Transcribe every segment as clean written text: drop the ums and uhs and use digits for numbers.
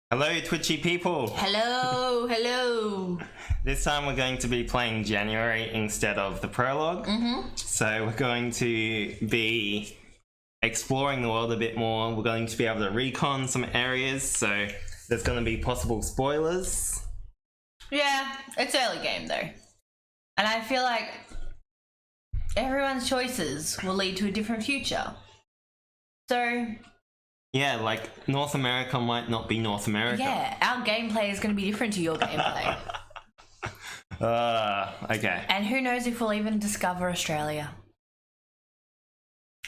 Hello, Twitchy people! Hello. This time we're going to be playing January instead of the prologue. So we're going to be exploring the world a bit more. We're going to be able to recon some areas, so there's going to be possible spoilers. Yeah, it's early game though. And I feel like everyone's choices will lead to a different future. So, Yeah, like North America might not be North America. yeah, our gameplay is going to be different to your gameplay. Okay. And who knows if we'll even discover Australia.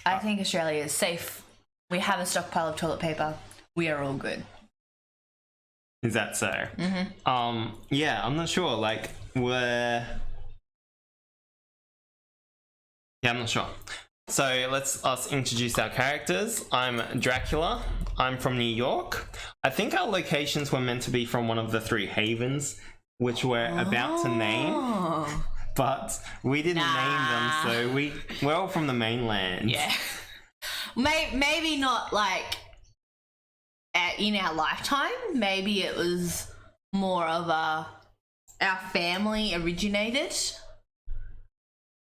I think Australia is safe. We have a stockpile of toilet paper. We are all good. Is that so? Yeah, I'm not sure. Yeah, I'm not sure. So let's us introduce our characters. I'm Dracula. I'm from New York. I think our locations were meant to be from one of the three havens, which we're about to name, Oh. but we didn't name them, so we're all from the mainland. Yeah. Maybe not like in our lifetime. Maybe it was more of our family originated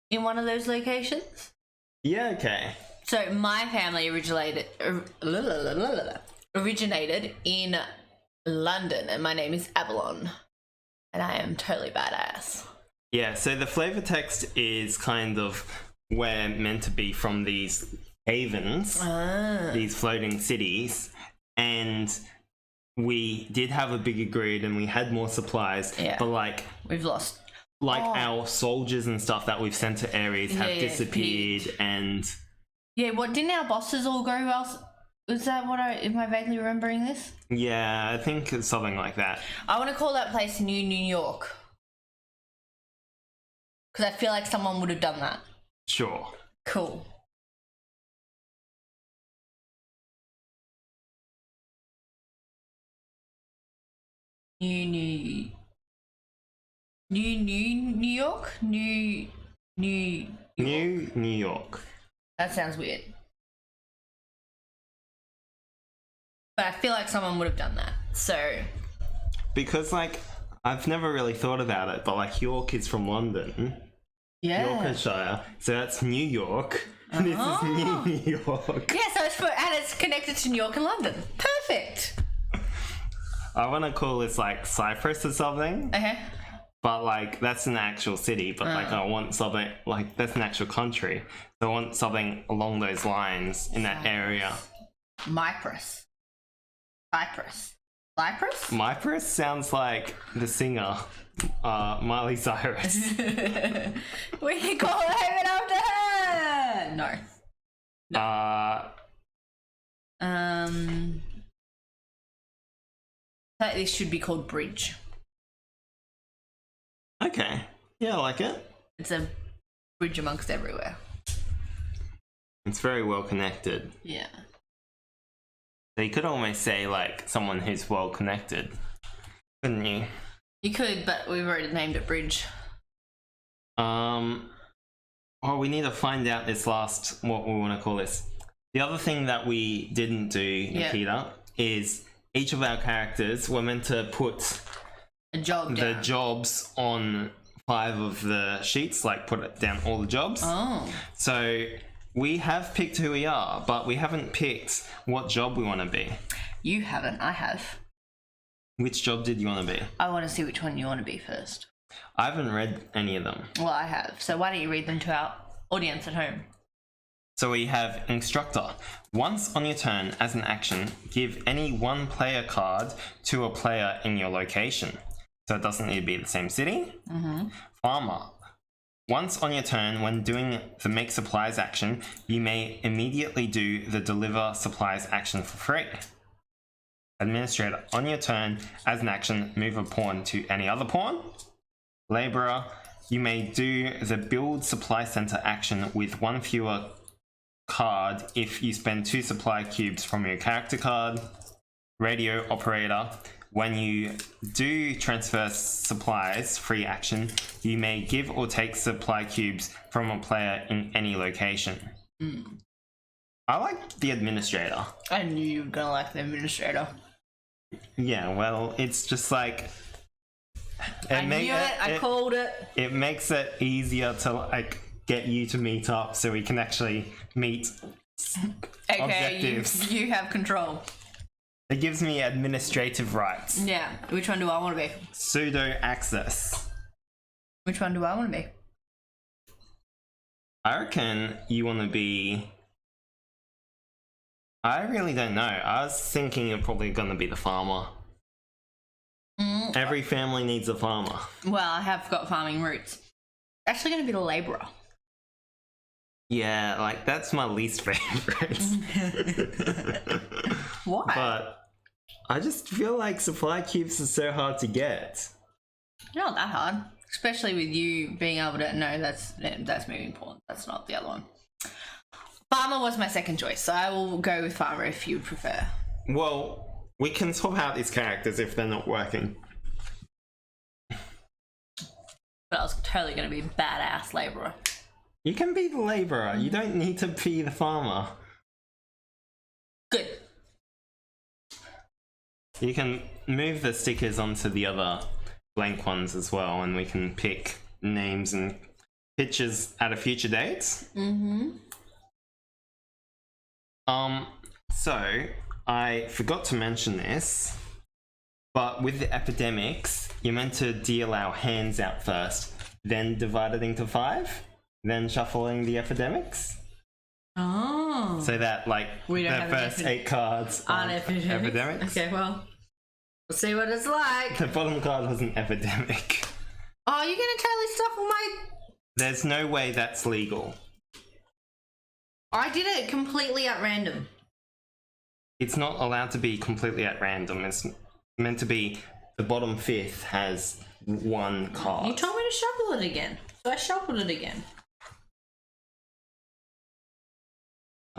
in one of those locations. Yeah, okay. So my family originated in London, and my name is Avalon, and I am totally badass. Yeah, so the flavor text is kind of we're meant to be from these havens, these floating cities, and we did have a bigger grid and we had more supplies, Yeah. but We've lost. our soldiers and stuff that we've sent to Ares have disappeared, and Yeah, what didn't our bosses all go else? Was that what am I vaguely remembering this? yeah, I think it's something like that. I want to call that place New York. Because I feel like someone would have done that. Sure. Cool. New York? New New York. That sounds weird. But I feel like someone would have done that. So Because I've never really thought about it, but York is from London. yeah. Yorkshire. So that's New York. And this is New York. Yeah, so it's connected to New York and London. Perfect. I want to call this Cyprus or something, Okay. but that's an actual city. But I want something that's an actual country. So I want something along those lines in that area. Cyprus. Cyprus sounds like the singer, Miley Cyrus. We can call it after her. No. This should be called Bridge. Okay. Yeah, I like it. It's a bridge amongst everywhere. It's very well connected. Yeah. So you could almost say someone who's well connected, couldn't you? You could, but we've already named it Bridge. Well, we need to find out this last, what we want to call this. The other thing that we didn't do, Nikita, is each of our characters were meant to put A job the down. jobs on 5 of the sheets, put it down all the jobs. Oh. So we have picked who we are, but we haven't picked what job we want to be. You haven't. I have. Which job did you want to be? I want to see which one you want to be first. I haven't read any of them. Well, I have. So why don't you read them to our audience at home? So we have Instructor. Once on your turn, as an action, give any one player card to a player in your location. So it doesn't need to be the same city. Farmer. Once on your turn, when doing the make supplies action, you may immediately do the deliver supplies action for free. Administrator. On your turn, as an action, move a pawn to any other pawn. Labourer. You may do the build supply center action with one fewer card if you spend 2 supply cubes from your character card. Radio operator. When you do transfer supplies, free action, you may give or take supply cubes from a player in any location. I like the administrator. I knew you were gonna like the administrator. Yeah, well, it's just like I knew it. I called it. It makes it easier to like get you to meet up so we can actually meet Okay, objectives. you have control. It gives me administrative rights. Yeah. Which one do I want to be? Pseudo access. Which one do I want to be? I reckon you want to be. I really don't know. I was thinking you're probably going to be the farmer. Every family needs a farmer. Well, I have got farming roots. Actually, going to be the labourer. Yeah, like that's my least favorite. Why? But I just feel like supply cubes are so hard to get. Not that hard, especially with you being able to. No, that's moving pawn. That's not the other one. Farmer was my second choice, so I will go with farmer if you prefer. Well, we can swap out these characters if they're not working. But I was totally going to be badass labourer. You can be the labourer. You don't need to be the farmer. Good. You can move the stickers onto the other blank ones as well, and we can pick names and pictures at a future date. So I forgot to mention this, but with the epidemics, you're meant to deal our hands out first, then divide it into 5, then shuffling the epidemics. Oh. So that, like, We don't the have first 8 cards on are epidemics. epidemics. Okay, well, we'll see what it's like. The bottom card was an epidemic. Oh, you're gonna totally shuffle my. There's no way that's legal. I did it completely at random. It's not allowed to be completely at random. It's meant to be the bottom 5th has 1 card. You told me to shuffle it again, so I shuffled it again.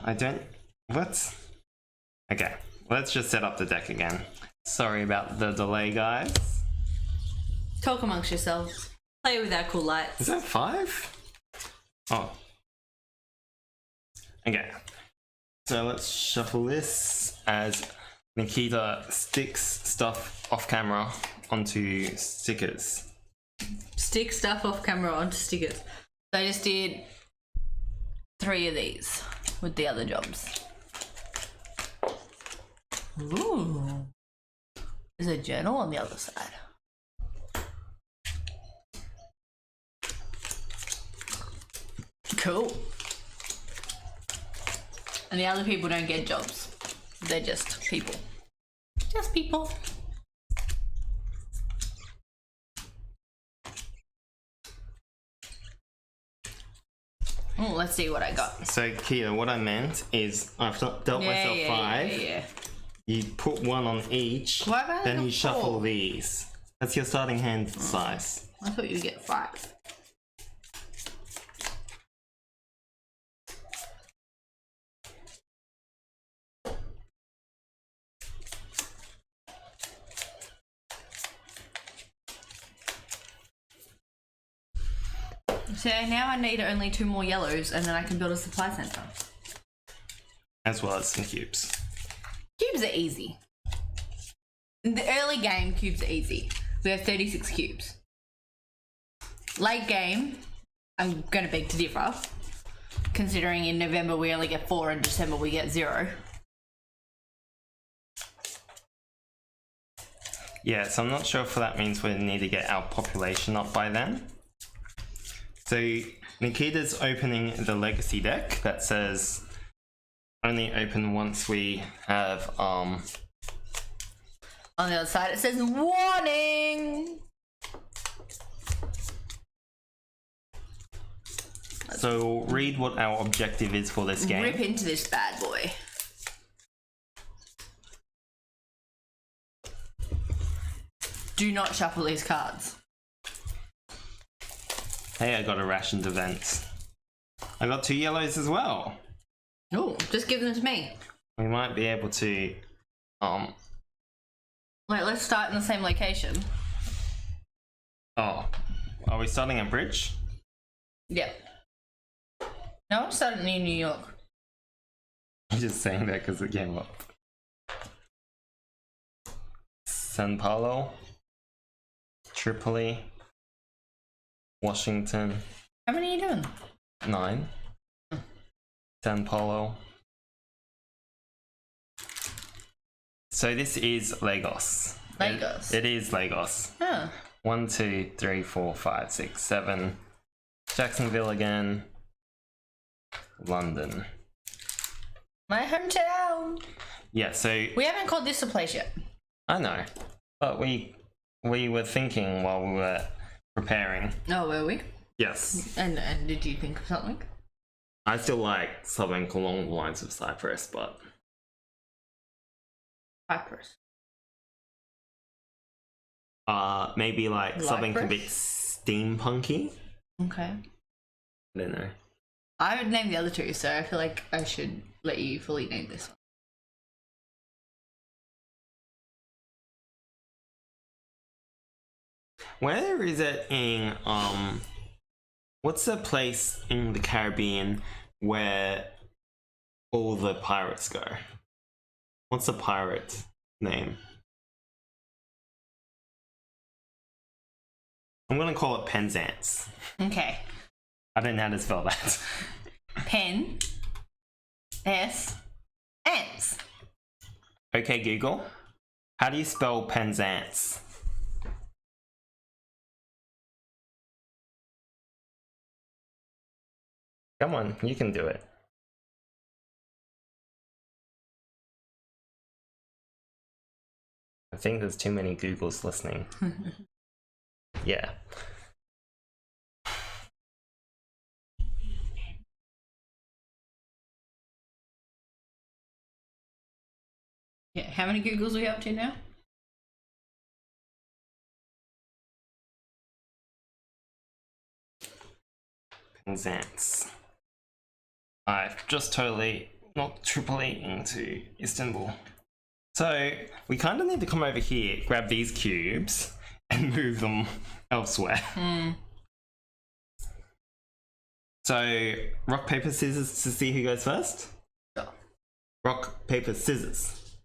I don't. What? Okay, let's just set up the deck again. Sorry about the delay, guys. Talk amongst yourselves. Play with our cool lights. Is that 5? Oh. Okay. So let's shuffle this as Nikita sticks stuff off camera onto stickers. Stick stuff off camera onto stickers. So I just did 3 of these with the other jobs. Ooh. There's a journal on the other side. Cool. And the other people don't get jobs. They're just people. Just people. Oh, let's see what I got. So, Kia, what I meant is I've dealt myself 5. Yeah. You put 1 on each, Why have I then got you shuffle 4? these. That's your starting hand size. I thought you would get 5. So now I need only 2 more yellows and then I can build a supply center. As well as some cubes. Cubes are easy. In the early game, cubes are easy. We have 36 cubes. Late game, I'm going to beg to differ. Considering in November we only get 4 and December we get 0. Yeah, so I'm not sure if that means we need to get our population up by then. So Nikita's opening the legacy deck that says only open once we have On the other side it says warning. So read what our objective is for this game. Rip into this bad boy. Do not shuffle these cards. Hey, I got a rationed event. I got 2 yellows as well. Oh, just give them to me. We might be able to Like, let's start in the same location. oh, are we starting a bridge? Yep. No, I'm starting in New York. I'm just saying that because it came up. San Paulo, Tripoli, Washington. How many are you doing? 9. San Paulo. So this is Lagos. Lagos. It is Lagos. Oh. 1, 2, 3, 4, 5, 6, 7. Jacksonville again. London. My hometown. Yeah, so We haven't called this a place yet. I know, but we were thinking while we were preparing. Oh, were we? Yes, And did you think of something? I still like something along the lines of Cyprus, but Cyprus. maybe like something a bit Cyprus? steampunky. Okay. I don't know. I would name the other two, so I feel like I should let you fully name this one. Where is it in what's the place in the Caribbean where all the pirates go? What's the pirate name? I'm gonna call it Penzance. Okay. I don't know how to spell that. Pen. S. Ants. Okay, Google. How do you spell Penzance? Come on, you can do it. I think there's too many Googles listening. Yeah. Yeah. How many Googles are we up to now? Penzance. I've just totally knocked Tripoli into Istanbul. So we kind of need to come over here, grab these cubes, and move them elsewhere. So rock, paper, scissors to see who goes first? Sure. Rock, paper, scissors.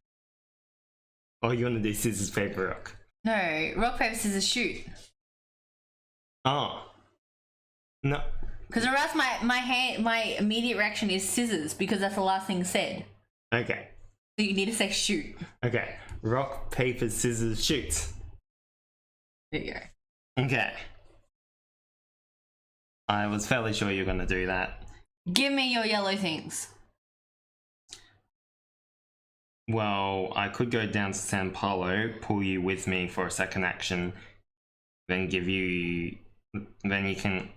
Oh, you want to do scissors, paper, rock? No. Rock, paper, scissors, shoot. Oh. No. Because or else my immediate reaction is scissors because that's the last thing said. Okay. So you need to say shoot. Okay. Rock, paper, scissors, shoot. There you go. Okay. I was fairly sure you were going to do that. Give me your yellow things. Well, I could go down to San Paulo, pull you with me for a second action, then give you... Then you can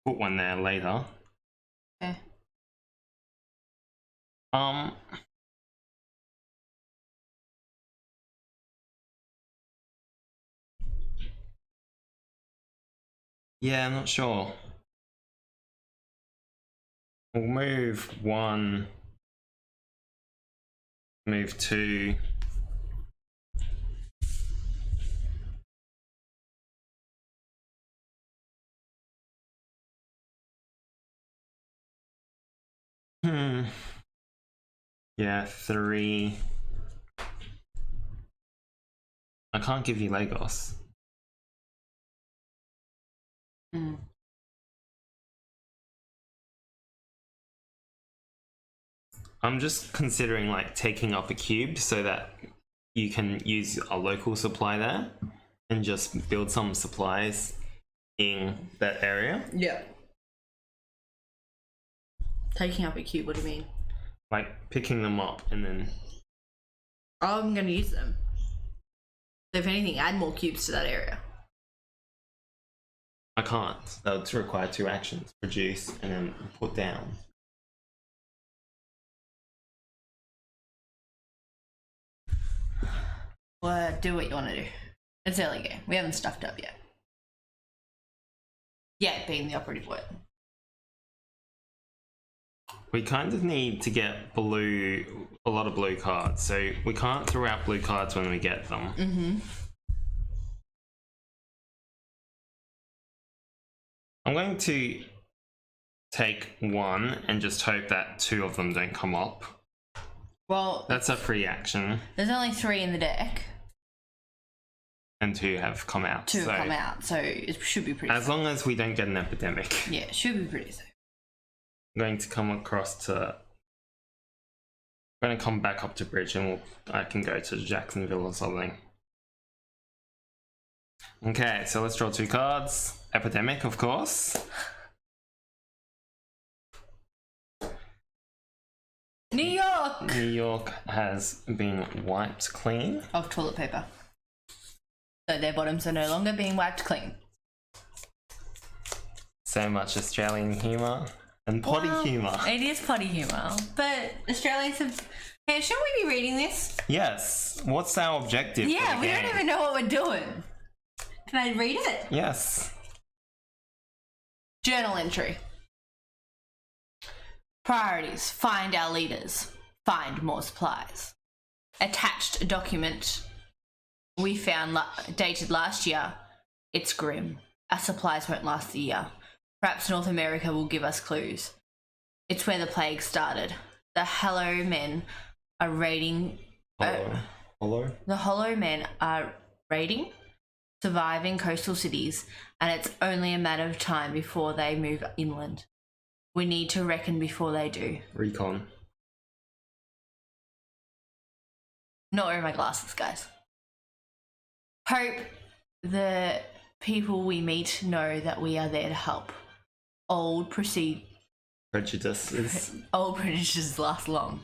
put one there later. Okay. Yeah, I'm not sure. We'll move 1, move 2. Yeah, 3. I can't give you Lagos. I'm just considering like taking up a cube so that you can use a local supply there and just build some supplies in that area. Yeah. Taking up a cube, what do you mean? Like picking them up and then... Oh, I'm going to use them. So if anything, add more cubes to that area. I can't. That would require 2 actions. Produce and then put down. Well, do what you want to do. It's early game. We haven't stuffed up yet. Yeah, being the operative word. We kind of need to get a lot of blue cards. So we can't throw out blue cards when we get them. Mm-hmm. I'm going to take 1 and just hope that 2 of them don't come up. Well, That's a free action. there's only 3 in the deck. and 2 have come out. Two have come out, so it should be pretty As safe. long as we don't get an epidemic. Yeah, it should be pretty safe. I'm going to come across to... I'm going to come back up to Bridge and I can go to Jacksonville or something. Okay, so let's draw 2 cards. Epidemic, of course. New York! New York has been wiped clean. Of toilet paper. So their bottoms are no longer being wiped clean. So much Australian humour and potty humour. It is potty humour. But Australians have... Hey, shouldn't we be reading this? Yes. What's our objective? Yeah, for the we game? don't even know what we're doing. Can I read it? Yes. Journal entry. Priorities. Find our leaders. Find more supplies. Attached a document we found dated last year. It's grim. Our supplies won't last the year. Perhaps North America will give us clues. It's where the plague started. The Hollow Men are raiding... Hollow? The Hollow Men are raiding surviving coastal cities, and it's only a matter of time before they move inland. We need to reckon before they do. Recon. Not wearing my glasses, guys. Hope the people we meet know that we are there to help. Old Prejudices. prejudices last long.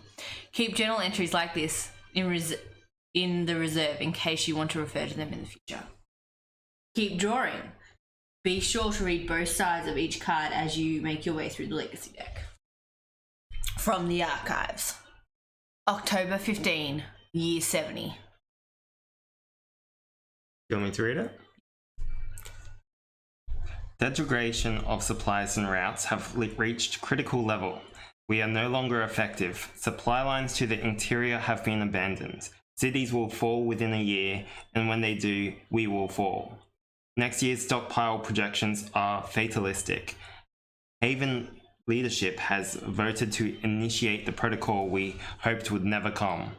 Keep journal entries like this in the reserve in case you want to refer to them in the future. Keep drawing. Be sure to read both sides of each card as you make your way through the legacy deck. From the archives. October 15, year 70. You want me to read it? Degradation of supplies and routes have reached critical level. We are no longer effective. Supply lines to the interior have been abandoned. Cities will fall within a year, and when they do, we will fall. Next year's stockpile projections are fatalistic. Haven leadership has voted to initiate the protocol we hoped would never come.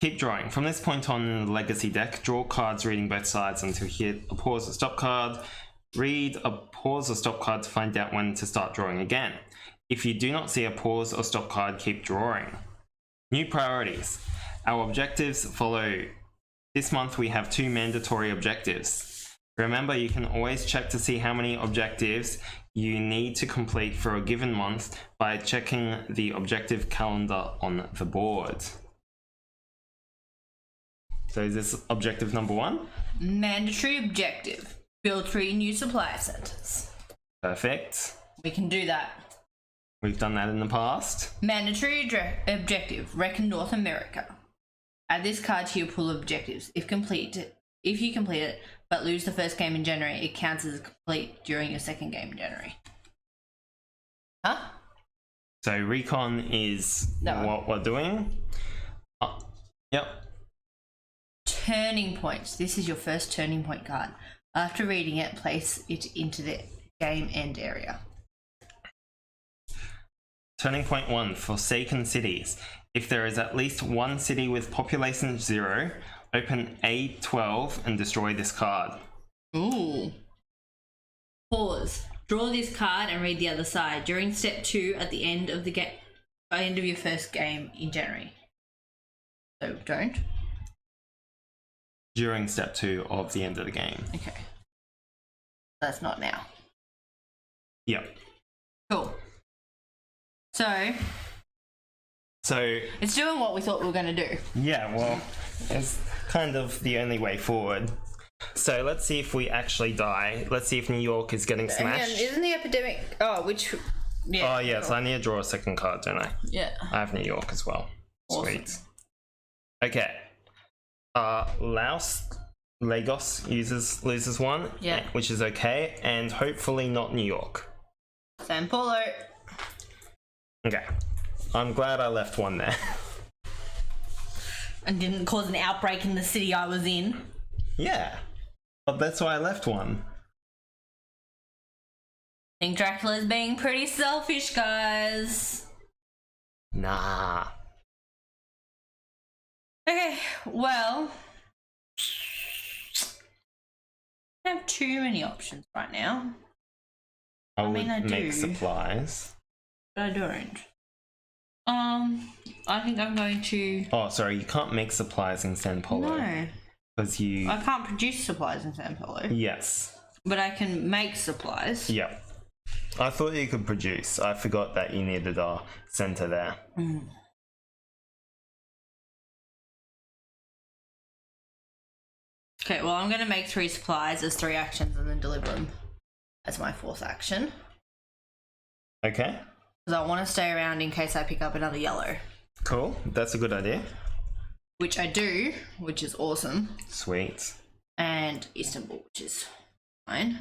Keep drawing. From this point on in the legacy deck, draw cards reading both sides until you hit a pause or stop card. Read a pause or stop card to find out when to start drawing again. If you do not see a pause or stop card, keep drawing. New priorities. Our objectives follow. This month we have 2 mandatory objectives. Remember, you can always check to see how many objectives you need to complete for a given month by checking the objective calendar on the board. So is this objective number 1? Mandatory objective. Build 3 new supply centers. Perfect. We can do that. We've done that in the past. Mandatory objective. Reckon North America. Add this card to your pool of objectives. If you complete it, but lose the first game in January, it counts as complete during your second game in January. Huh? So recon is what we're doing. Yep. Turning points. This is your first turning point card. After reading it, place it into the game end area. Turning point 1, Forsaken Cities. If there is at least one city with population 0, open A12 and destroy this card. Ooh. Pause. Draw this card and read the other side during step 2 at the end of the end of your first game in January. So don't. During step 2 of the end of the game. Okay. That's not now. Yep. Cool. So it's doing what we thought we were going to do. Yeah, well, it's kind of the only way forward. So let's see if we actually die. Let's see if New York is getting smashed. And isn't the epidemic... Oh, which... Yeah. Oh, yes, I need to draw a second card, don't I? Yeah. I have New York as well. Awesome. Sweet. Okay. Lagos loses 1, yeah, which is okay, and hopefully not New York. San Paulo. Okay. I'm glad I left 1 there. And didn't cause an outbreak in the city I was in. Yeah. But that's why I left 1. I think Dracula's being pretty selfish, guys. Nah. Okay, well, I don't have too many options right now, I mean, would I make do. supplies. but I don't. I think I'm going to. Oh, sorry, you can't make supplies in San Polo. No, Because you. I can't produce supplies in San Polo, Yes. but I can make supplies. Yep. I thought you could produce. I forgot that you needed a center there. Okay, well, I'm going to make 3 supplies as 3 actions and then deliver them as my 4th action. Okay. Because I want to stay around in case I pick up another yellow. Cool. That's a good idea. Which I do, which is awesome. Sweet. And Istanbul, which is fine.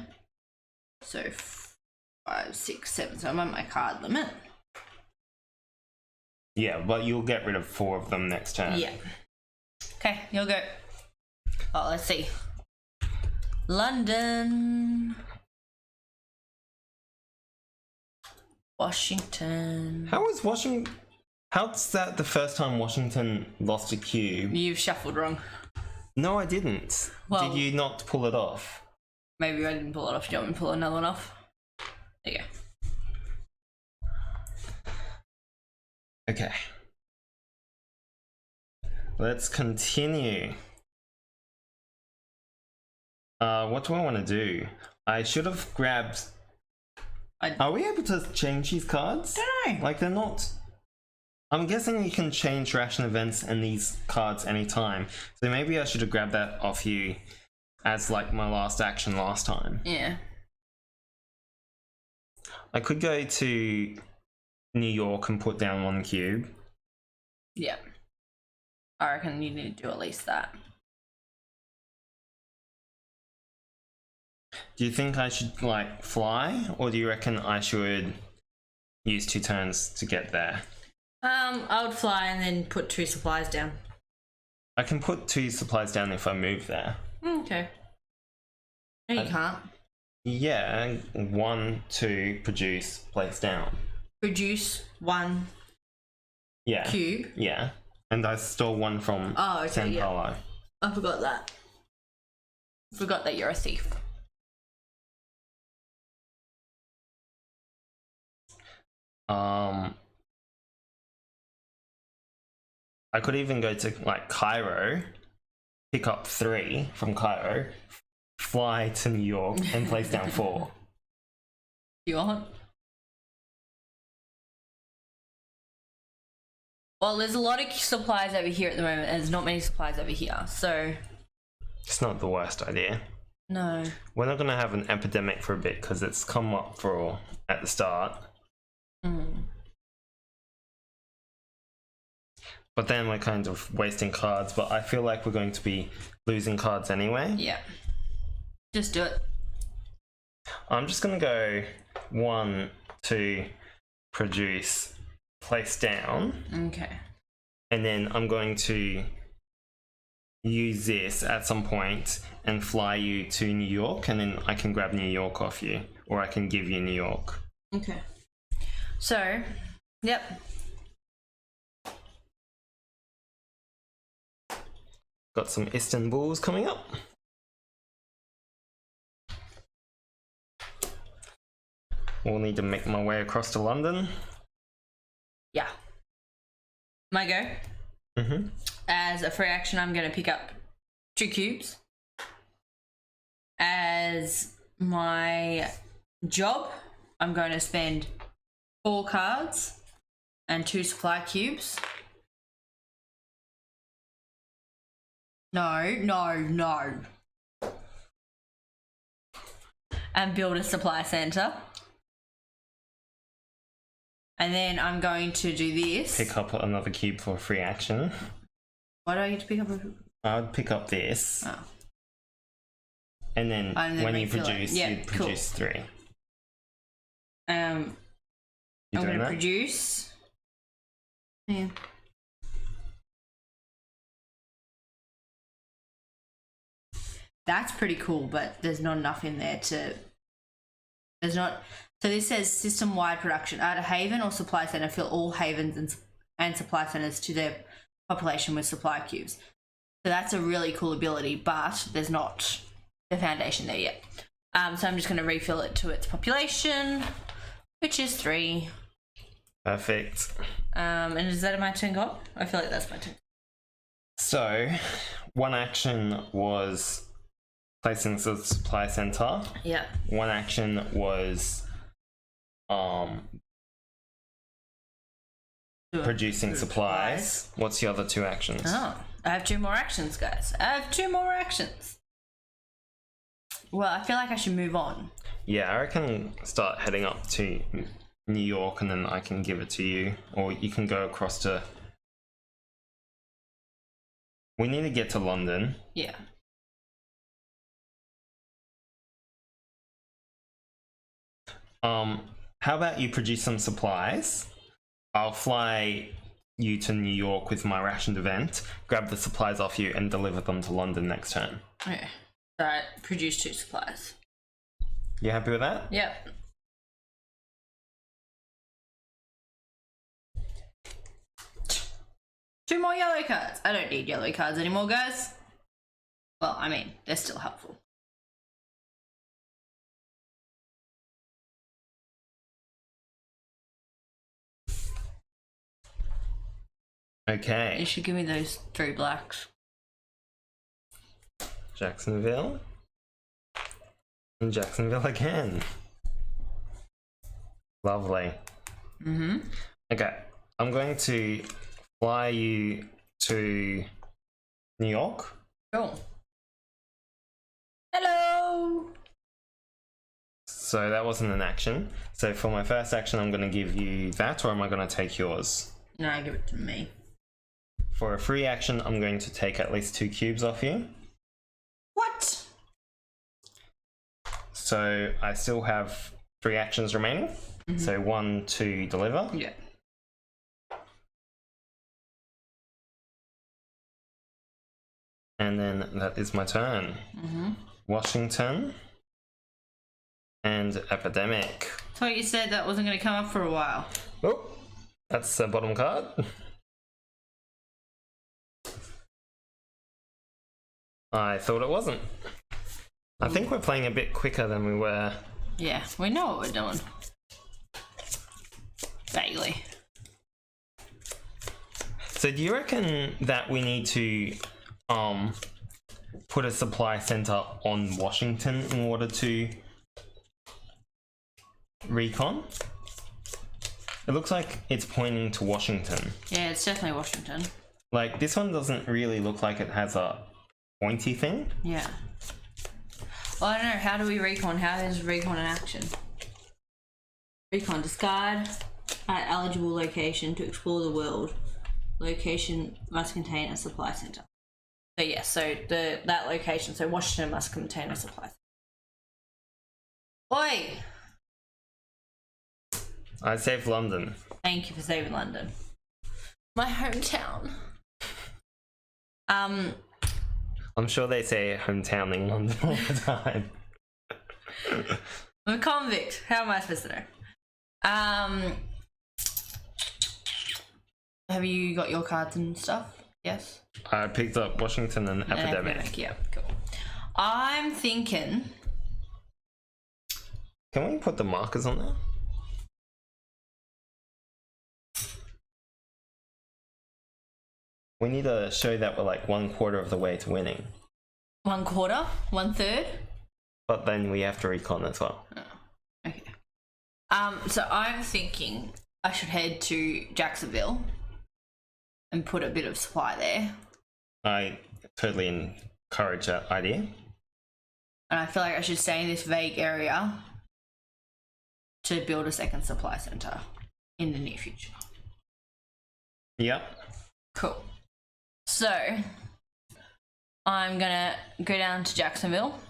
So 5, 6, 7. So I'm at my card limit. Yeah, but you'll get rid of 4 of them next turn. Yeah. Okay, you'll go. Oh, let's see. London. Washington. How's that the first time Washington lost a cube? You've shuffled wrong. No, I didn't. Well- Did you not pull it off? Maybe I didn't pull it off. Do you want me to pull another one off? There you go. Okay. Let's continue. What do I want to do? I should have grabbed... Are we able to change these cards? Don't know. Like, they're not... I'm guessing you can change ration events and these cards anytime. So maybe I should have grabbed that off you as, like, my last action last time. Yeah. I could go to New York and put down 1 cube. Yeah. I reckon you need to do at least that. Do you think I should, like, fly? Or do you reckon I should use 2 turns to get there? I would fly and then put 2 supplies down. I can put 2 supplies down if I move there. Okay. No, you can't. Yeah, 1, 2, produce, place down. Produce 1 Yeah. cube. Yeah. And I stole 1 from Oh, okay, San yeah. Paulo. I forgot that. Forgot that you're a thief. I could even go to, like, Cairo, pick up 3 from Cairo, fly to New York, and place down 4. You want? Well, there's a lot of supplies over here at the moment, and there's not many supplies over here, so... It's not the worst idea. No. We're not going to have an epidemic for a bit because it's come up for at the start. But then we're kind of wasting cards, but I feel like we're going to be losing cards anyway. Yeah. Just do it. I'm just going to go 1, 2, produce, place down. Okay. And then I'm going to use this at some point and fly you to New York, and then I can grab New York off you, or I can give you New York. Okay. So, yep. Got some Istanbuls coming up. We'll need to make my way across to London. Yeah. My go. Mm-hmm. As a free action, I'm going to pick up 2 cubes. As my job, I'm going to spend 4 cards and 2 supply cubes. No. And build a supply center. And then I'm going to do this. Pick up another cube for a free action. Why do I get to pick up a... I would pick up this. Oh. And then when you refill it. produce, Yeah, you produce 3. You You I'm doing going to that? produce... Yeah. That's pretty cool, but there's not enough in there to... There's not... So this says system-wide production. At a haven or supply center, fill all havens and supply centers to their population with supply cubes. So that's a really cool ability, but there's not the foundation there yet. So I'm just going to refill it to its population, which is 3. Perfect. And is that my turn gone? I feel like that's my turn. So, one action was placing the supply center. Yeah. One action was producing supplies. What's the other 2 actions? Oh, I have 2 more actions, guys. I have 2 more actions. Well, I feel like I should move on. Yeah, I reckon start heading up to New York and then I can give it to you. Or you can go across to... We need to get to London. Yeah. How about you produce some supplies? I'll fly you to New York with my rationed event, grab the supplies off you and deliver them to London next turn. Okay. So I produce 2 supplies. You happy with that? Yep. Two more yellow cards. I don't need yellow cards anymore, guys. Well, I mean, they're still helpful. Okay. You should give me those 3 blacks. Jacksonville. And Jacksonville again. Lovely. Okay. I'm going to fly you to New York. Cool. Hello! So that wasn't an action. So for my first action, I'm going to give you that, or am I going to take yours? No, give it to me. For a free action, I'm going to take at least 2 cubes off you. What? So I still have 3 actions remaining. So 1 to deliver. Yeah. And then that is my turn. Washington and Epidemic. So you said that wasn't going to come up for a while. Oh, that's the bottom card. I thought it wasn't. I think we're playing a bit quicker than we were. Yeah, we know what we're doing. Vaguely. So do you reckon that we need to put a supply center on Washington in order to recon? It looks like it's pointing to Washington. Yeah, it's definitely Washington. Like, this one doesn't really look like it has a pointy thing. Yeah. Well, I don't know. How do we recon? How is recon an action? Recon. Discard at eligible location to explore the world. Location must contain a supply center. So yeah, so that location, so Washington must contain a supply center. Oi! I saved London. Thank you for saving London. My hometown. I'm sure they say hometown in London all the time. I'm a convict. How am I supposed to know? Have you got your cards and stuff? Yes? I picked up Washington and Epidemic. Yeah, cool. I'm thinking... Can we put the markers on there? We need to show that we're like 1/4 of the way to winning. 1/4? 1/3? But then we have to recon as well. Oh, okay. So I'm thinking I should head to Jacksonville and put a bit of supply there. I totally encourage that idea. And I feel like I should stay in this vague area to build a second supply center in the near future. Yep. Cool. So I'm gonna go down to Jacksonville.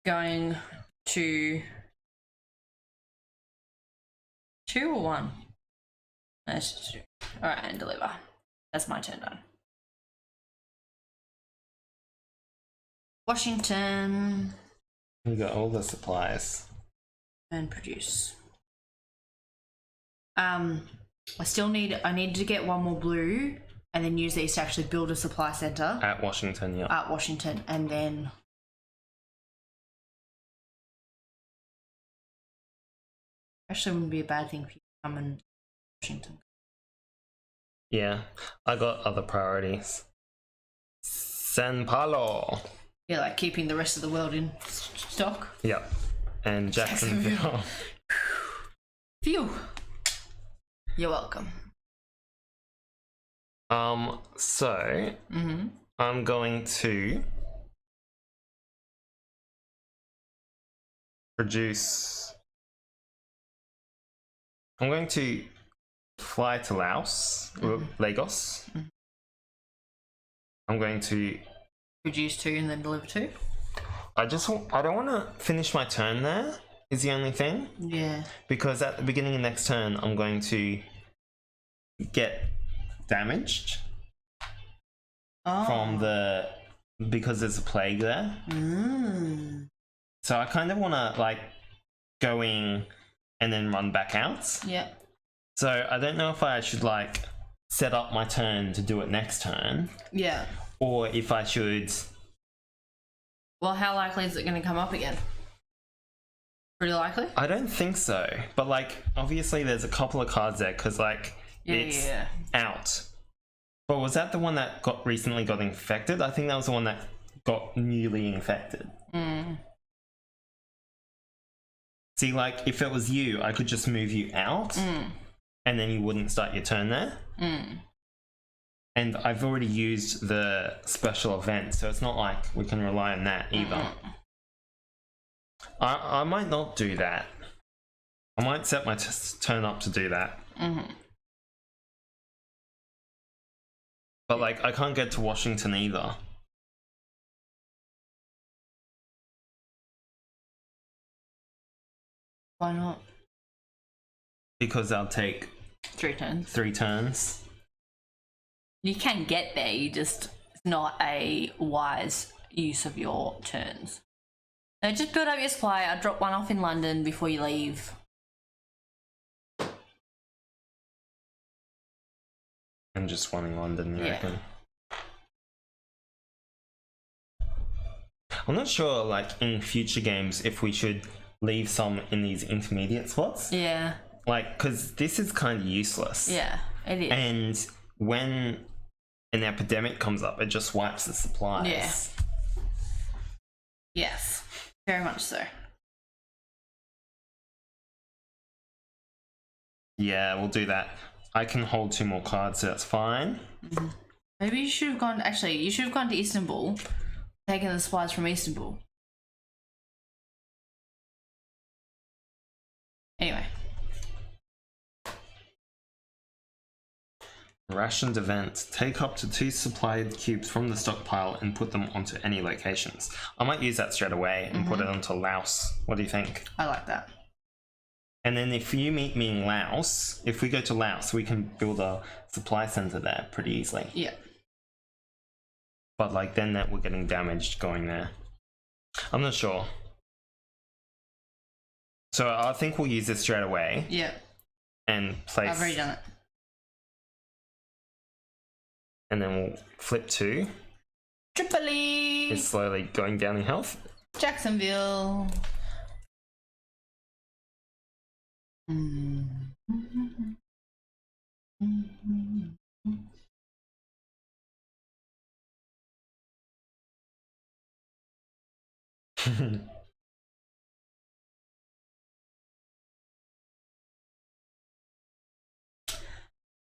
Going to 2 or 1? That's 2. Alright, and deliver. That's my turn done. Washington. We got all the supplies. And produce. I need to get 1 more blue and then use these to actually build a supply center At Washington, yeah. at Washington, and then actually wouldn't be a bad thing for you to come in Washington. Yeah, I got other priorities. San Paulo. Yeah, like keeping the rest of the world in stock. Yep. And Jacksonville. Phew. You're welcome. So I'm going to I'm going to fly to Laos, Lagos. I'm going to Produce 2 and then deliver 2. I don't want to finish my turn there, is the only thing. Yeah. Because at the beginning of next turn, I'm going to get damaged from because there's a plague there. So I kind of want to like go in and then run back out. Yeah. So I don't know if I should like set up my turn to do it next turn. Yeah. Or if I should. Well, how likely is it going to come up again? Pretty likely? I don't think so. But like, obviously there's a couple of cards there because like it's out. But was that the one that recently got infected? I think that was the one that got newly infected. See, like, if it was you, I could just move you out and then you wouldn't start your turn there. And I've already used the special event, so it's not like we can rely on that either. I might not do that. I might set my turn up to do that. But, like, I can't get to Washington either. Why not? Because I'll take 3 turns. 3 turns. You can get there, it's not a wise use of your turns. So just build up your supply. I'll drop 1 off in London before you leave. And just 1 in London, you reckon? I'm not sure, like, in future games, if we should leave some in these intermediate spots. Yeah. Like, because this is kind of useless. Yeah, it is. And when an epidemic comes up, it just wipes the supplies. Yeah. Yes, very much so. Yeah, we'll do that. I can hold 2 more cards, so that's fine. Maybe you should have gone... Actually, you should have gone to Istanbul, taken the supplies from Istanbul. Anyway. Rationed event. Take up to 2 supplied cubes from the stockpile and put them onto any locations. I might use that straight away and put it onto Laos. What do you think? I like that. And then if you meet me in Laos, if we go to Laos, we can build a supply center there pretty easily. Yeah. But like then that we're getting damaged going there. I'm not sure. So I think we'll use this straight away. Yeah. And place. I've already done it. And then we'll flip 2. Tripoli! It's slowly going down in health. Jacksonville.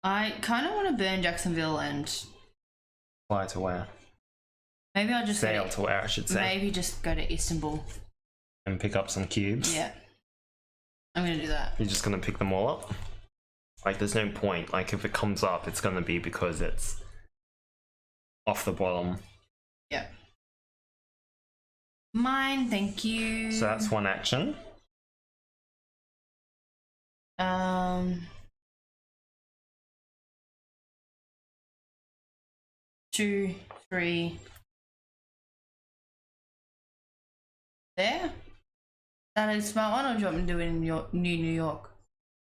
I kind of want to burn Jacksonville and Fly to where? maybe I'll just Sail to where, I should say. maybe just go to Istanbul. And pick up some cubes. Yeah. I'm going to do that. You're just going to pick them all up? Like, there's no point. Like, if it comes up, it's going to be because it's off the bottom. Yeah. Mine, thank you. So that's 1 action. 2, 3. There? Is that a smart one, or do you want me to do it in New York?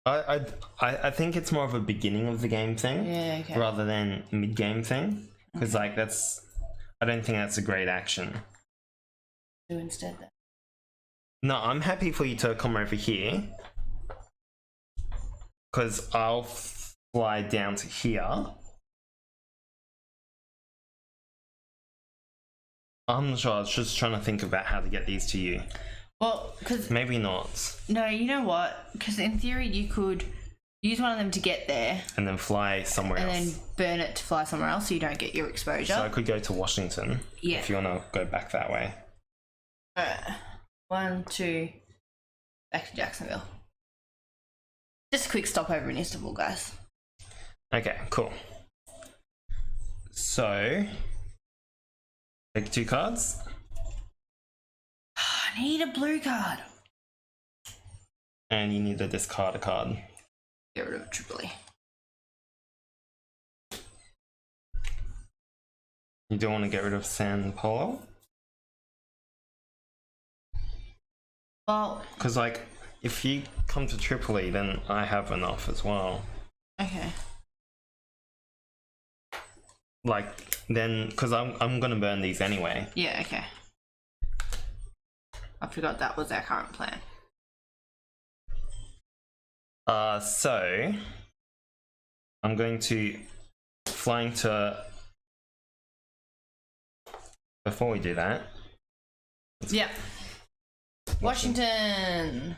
I think it's more of a beginning of the game thing, Yeah, okay. rather than mid game thing, because like I don't think that's a great action. Do instead then. No, I'm happy for you to come over here, because I'll fly down to here. I'm not sure. I was just trying to think about how to get these to you. Well, because Maybe not. no, you know what? Because in theory, you could use one of them to get there And then fly somewhere and else. then burn it to fly somewhere else, so you don't get your exposure. So I could go to Washington. Yeah. If you want to go back that way. 1, 2, back to Jacksonville. Just a quick stopover in Istanbul, guys. Okay, cool. So, take 2 cards. I need a blue card. And you need to discard a card. Get rid of Tripoli. You don't want to get rid of San Polo? Well, Because, like, if you come to Tripoli, then I have enough as well. okay. Like, then, because I'm going to burn these anyway. Yeah, okay. I forgot that was our current plan. So, I'm going to flying to. Before we do that, Yeah. Washington.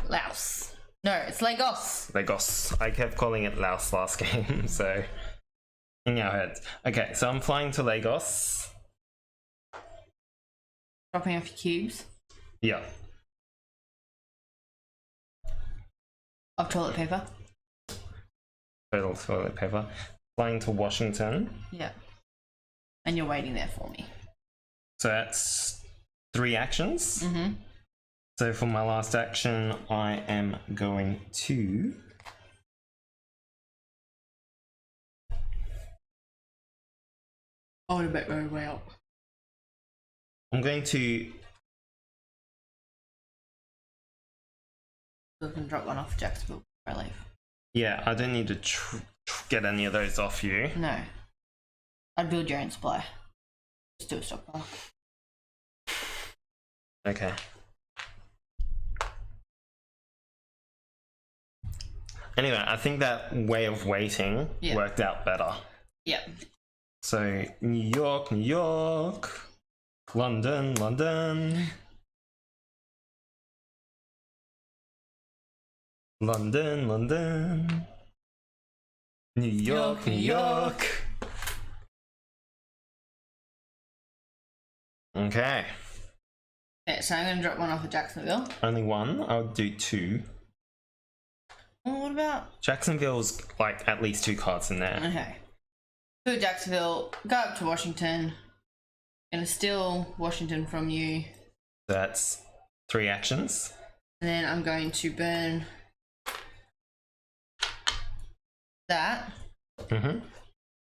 Laos. No, it's Lagos. Lagos. I kept calling it Laos last game, so in our heads. Okay, so I'm flying to Lagos. Dropping off your cubes Yeah. of toilet paper. Total toilet paper. Flying to Washington. Yeah. And you're waiting there for me. So that's 3 actions. Mm-hmm. So for my last action, I am going to. I want to bet my way up. I'm going to. So I can drop one off Jacksonville before I leave. Yeah, I don't need to get any of those off you. No. I'd build your own supply. Just do a stockpile. Okay. Anyway, I think that way of waiting Yeah. worked out better. Yep. So, New York, New York. London, London. London, London. New York, New York. Okay. Okay, so I'm going to drop one off at Jacksonville. Only one. I'll do 2. Well, what about... Jacksonville's like at least 2 cards in there. Okay. Go to Jacksonville, go up to Washington. Gonna steal Washington from you. That's 3 actions. And then I'm going to burn that Mm-hmm.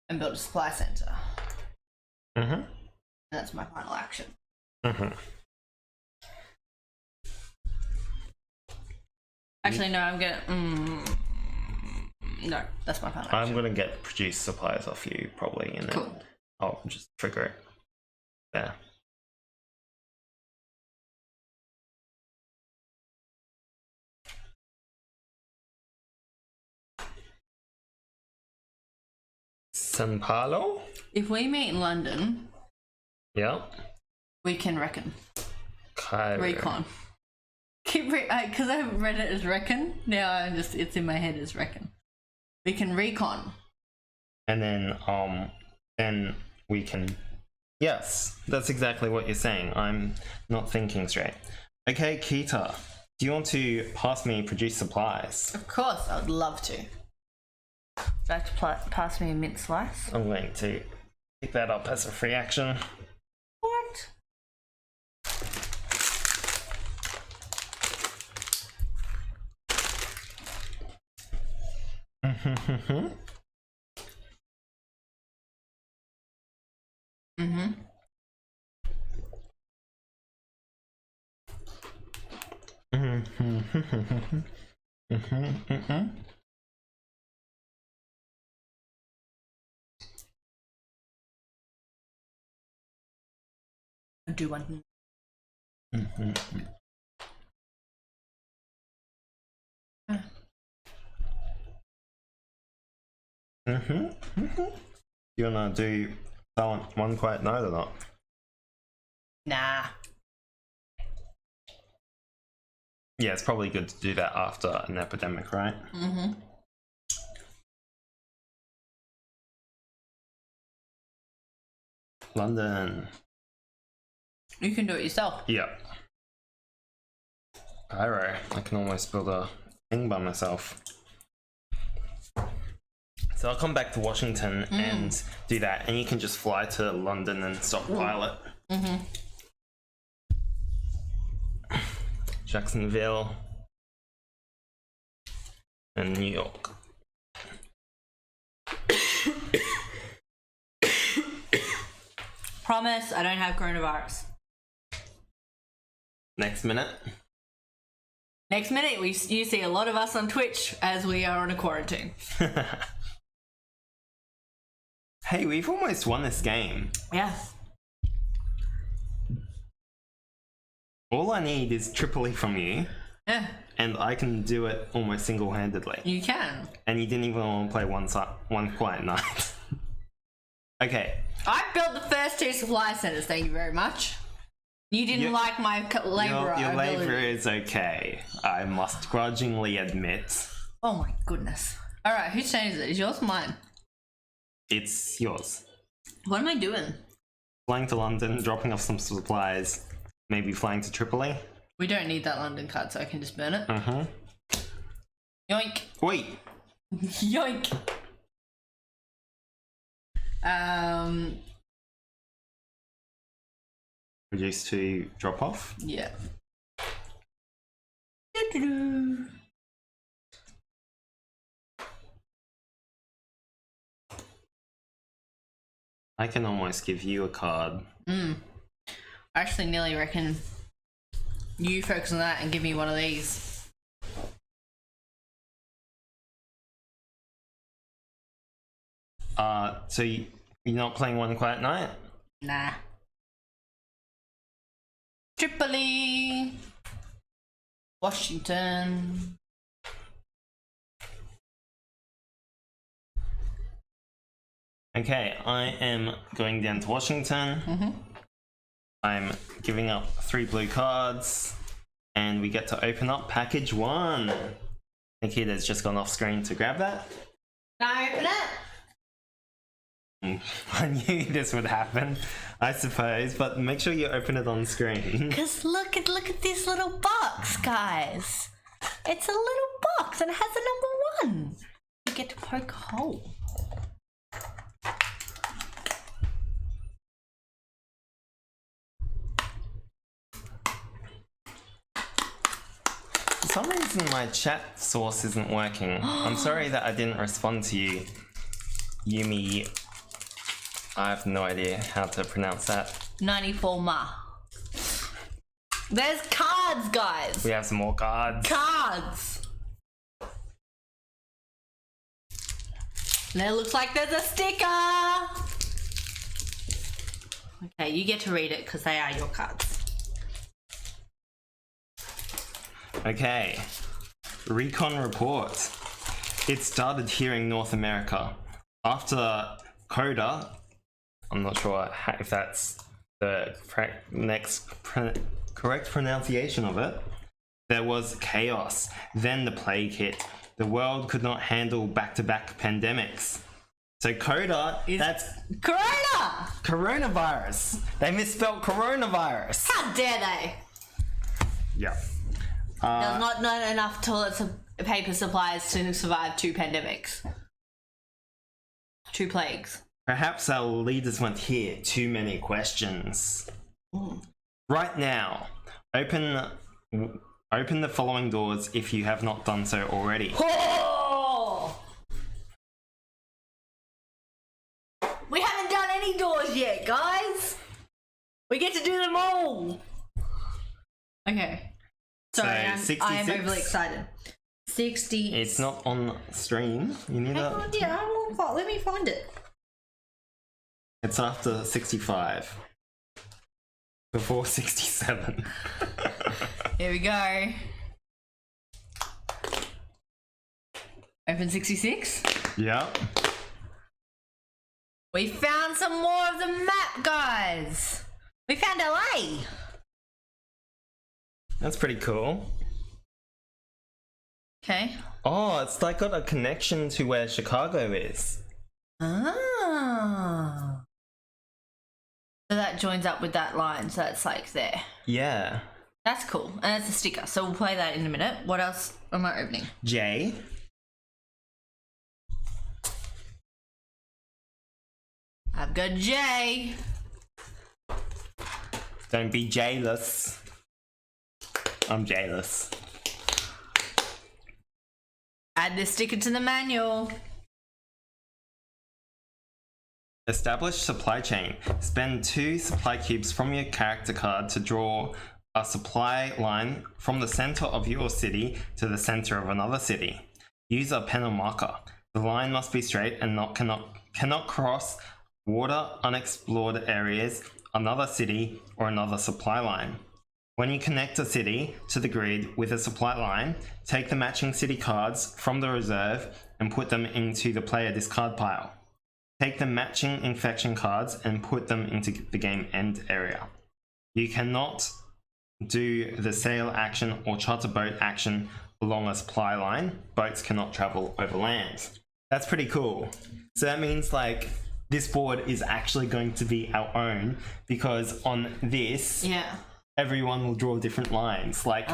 and build a supply center. Mm-hmm. And that's my final action. Mm-hmm. Actually, no, I'm gonna... no, that's my final action. I'm gonna get produce supplies off you probably, and then Cool. I'll just trigger it there. San Paulo? If we meet in London, Yeah. we can reckon. Cairo. Recon. Because I read it as reckon. Now it's in my head as reckon. We can recon. And then we can. Yes, that's exactly what you're saying. I'm not thinking straight. Okay, Kita, do you want to pass me produce supplies? Of course, I would love to. Would you like to pass me a mint slice? I'm going to pick that up as a free action. What? Mm-hmm. Mm-hmm. Mm-hmm. I'll do one. You wanna do Silent One Quiet Night or not? Nah. Yeah, it's probably good to do that after an epidemic, right? Mm-hmm. London. You can do it yourself. Yeah. Pyro. I can almost build a thing by myself. So I'll come back to Washington and do that, and you can just fly to London and stockpile it. Mm-hmm. Jacksonville and New York. Promise, I don't have coronavirus. Next minute. Next minute, you see a lot of us on Twitch as we are on a quarantine. Hey, we've almost won this game. Yeah. All I need is Tripoli from you, Yeah, and I can do it almost single-handedly. you can. And you didn't even want to play one quiet night. Okay. I built the first 2 supply centers, thank you very much. You didn't like my labourer Your ability. labour is okay, I must grudgingly admit. Oh my goodness. Alright, whose turn is it? Is yours or mine? It's yours. What am I doing? Flying to London, dropping off some supplies, maybe flying to Tripoli. We don't need that London card, so I can just burn it. Yoink. Wait. Yoink. Reduce to drop off. Yeah. Doo-doo-doo. I can almost give you a card. I actually nearly reckon you focus on that and give me one of these. So you're not playing One Quiet Night? Nah. Tripoli. Washington. Okay, I am going down to Washington. I'm giving up 3 blue cards, and we get to open up package 1. Nikita's just gone off screen to grab that. Can I open it? I knew this would happen, I suppose, but make sure you open it on screen. Cause look at this little box, guys. It's a little box and it has a number 1. You get to poke a hole. For some reason my chat source isn't working. I'm sorry that I didn't respond to you, Yumi. I have no idea how to pronounce that. 94 ma. There's cards, guys. We have some more cards. Cards. There looks like there's a sticker. Okay, you get to read it because they are your cards. Okay. Recon report. It started here in North America. After Coda, I'm not sure if that's the correct pronunciation of it, there was chaos. Then the plague hit. The world could not handle back-to-back pandemics. So Coda, that's Corona! coronavirus. They misspelled coronavirus. How dare they? Yeah. There's not enough toilet paper supplies to survive 2 pandemics. 2 plagues. Perhaps our leaders went here. Too many questions. Right now, open the following doors if you have not done so already. Oh! We haven't done any doors yet, guys. We get to do them all. Okay. Sorry, So, I am 66? overly excited. 60. It's not on stream. You need Hang on, yeah, let me find it. It's after 65. Before 67. Here we go. Open 66. Yep. We found some more of the map, guys. We found LA. That's pretty cool. Okay. Oh, it's like got a connection to where Chicago is. Ah. So that joins up with that line, so that's like there. Yeah. That's cool. And it's a sticker, so we'll play that in a minute. What else am I opening? J. I've got J. Don't be jealous. I'm jealous. Add this sticker to the manual. Establish supply chain. Spend 2 supply cubes from your character card to draw a supply line from the center of your city to the center of another city. Use a pen or marker. The line must be straight and cannot cross water, unexplored areas, another city, or another supply line. When you connect a city to the grid with a supply line, take the matching city cards from the reserve and put them into the player discard pile. Take the matching infection cards and put them into the game end area. You cannot do the sail action or charter boat action along a supply line. Boats cannot travel over land. That's pretty cool. So that means like this board is actually going to be our own because on this, Yeah. everyone will draw different lines. Like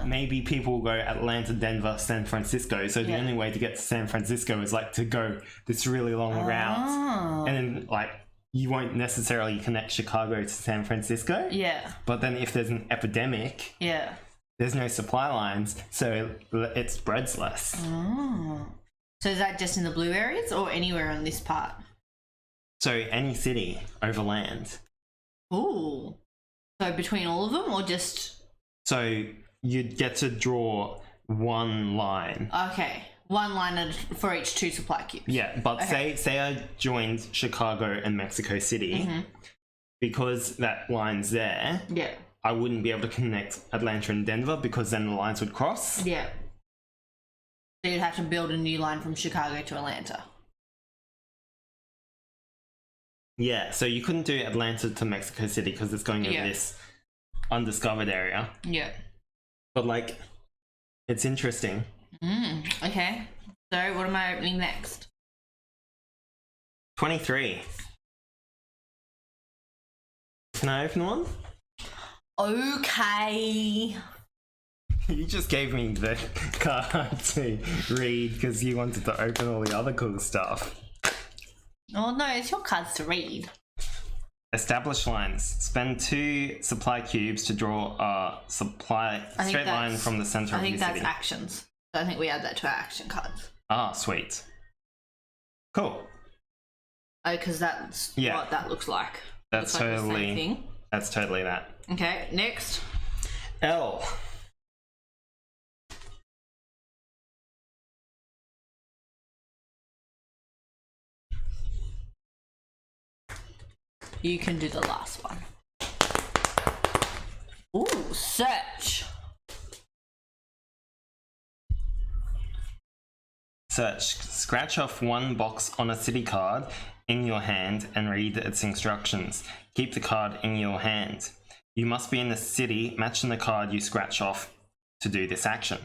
maybe people will go Atlanta, Denver, San Francisco. So the Yeah. only way to get to San Francisco is like to go this really long route. And then like you won't necessarily connect Chicago to San Francisco. Yeah. But then if there's an epidemic, Yeah. there's no supply lines. So it spreads less. Oh. So is that just in the blue areas or anywhere on this part? So any city over land. Ooh. So between all of them or just... So you'd get to draw one line. Okay. One line for each 2 supply cubes. Yeah, but Okay. say I joined Chicago and Mexico City, because that line's there, Yeah. I wouldn't be able to connect Atlanta and Denver because then the lines would cross. Yeah. So you'd have to build a new line from Chicago to Atlanta. Yeah, so you couldn't do Atlanta to Mexico City because it's going over Yeah. this undiscovered area. Yeah. But like, it's interesting. Okay. So what am I opening next? 23. Can I open one? Okay. You just gave me the card to read because you wanted to open all the other cool stuff. Oh no, it's your cards to read. Establish lines. Spend 2 supply cubes to draw a straight line from the center I of your think that's city. actions. So I think we add that to our action cards. Ah, sweet. Cool. Oh, because that's Yeah. what that looks like. That's Looks like the same totally thing. that's totally that. Okay, next. L. You can do the last one. Ooh, search. Search. Scratch off one box on a city card in your hand and read its instructions. Keep the card in your hand. You must be in the city matching the card you scratch off to do this action.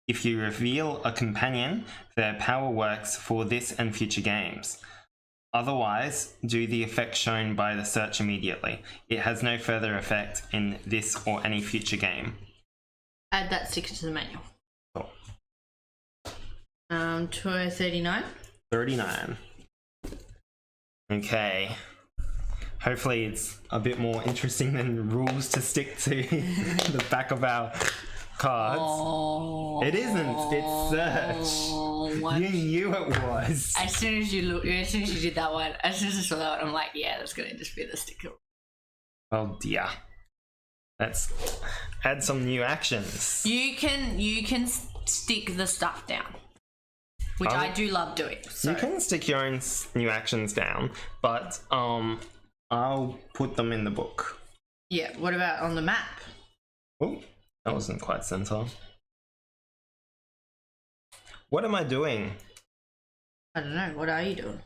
If you reveal a companion, their power works for this and future games. Otherwise, do the effect shown by the search immediately. It has no further effect in this or any future game. Add that sticker to the manual. Cool. 39. 39. Okay. Hopefully it's a bit more interesting than rules to stick to the back of our cards. Oh. It isn't. It's search. What? You knew it was. As soon as you did that one, as soon as I saw that one, I'm like, yeah, that's gonna just be the sticker. Oh dear. Let's add some new actions. You can stick the stuff down, which I do love doing. So. You can stick your own new actions down, but I'll put them in the book. Yeah. What about on the map? Oh, that wasn't quite center. What am I doing? I don't know. What are you doing?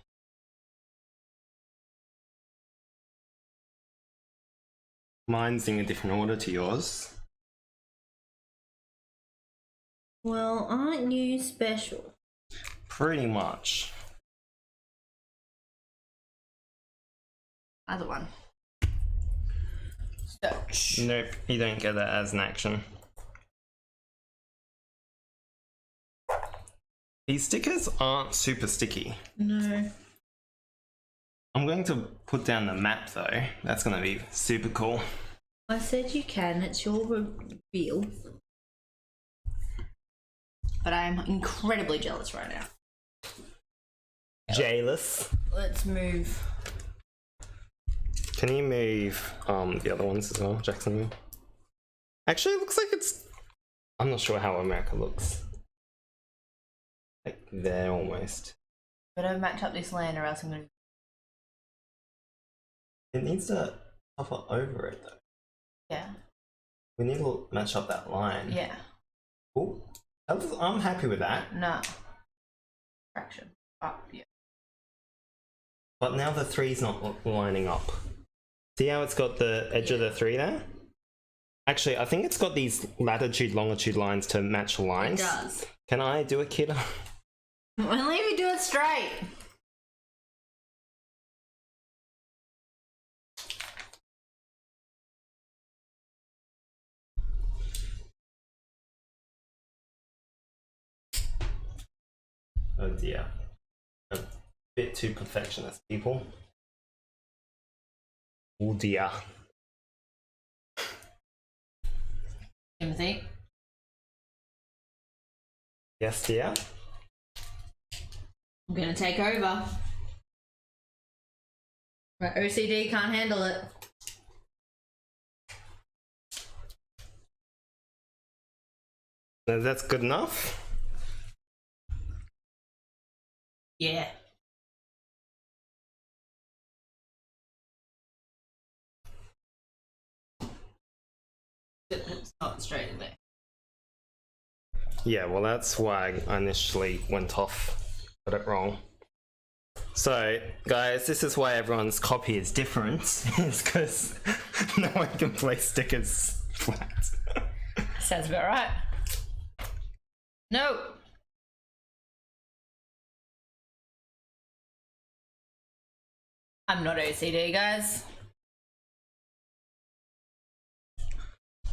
Mine's in a different order to yours. Well, aren't you special? Pretty much. Other one. Search. Nope, you don't get that as an action. These stickers aren't super sticky. No. I'm going to put down the map though. That's going to be super cool. I said you can. It's your reveal. But I'm incredibly jealous right now. Jailous. Let's move. Can you move the other ones as well, Jacksonville? Actually, it looks like it's... I'm not sure how America looks. Like there almost. Better match up this land or else I'm going to... It needs to hover over it though. Yeah. We need to match up that line. Yeah. Cool. I'm happy with that. No. Fraction. Up, yeah. But now the 3's not lining up. See how it's got the edge of the 3 there? Actually, I think it's got these latitude, longitude lines to match the lines. It does. Can I do a kid? Only if you do it straight. Oh dear. A bit too perfectionist, people. Oh dear. Timothy. Yes, dear. I'm gonna take over. My OCD can't handle it. That's good enough. Yeah. It's not straight there. Yeah, well that's why I initially went off. Got it wrong. So, guys, this is why everyone's copy is different. Is because no one can place stickers flat. Sounds about right. No. I'm not OCD, guys.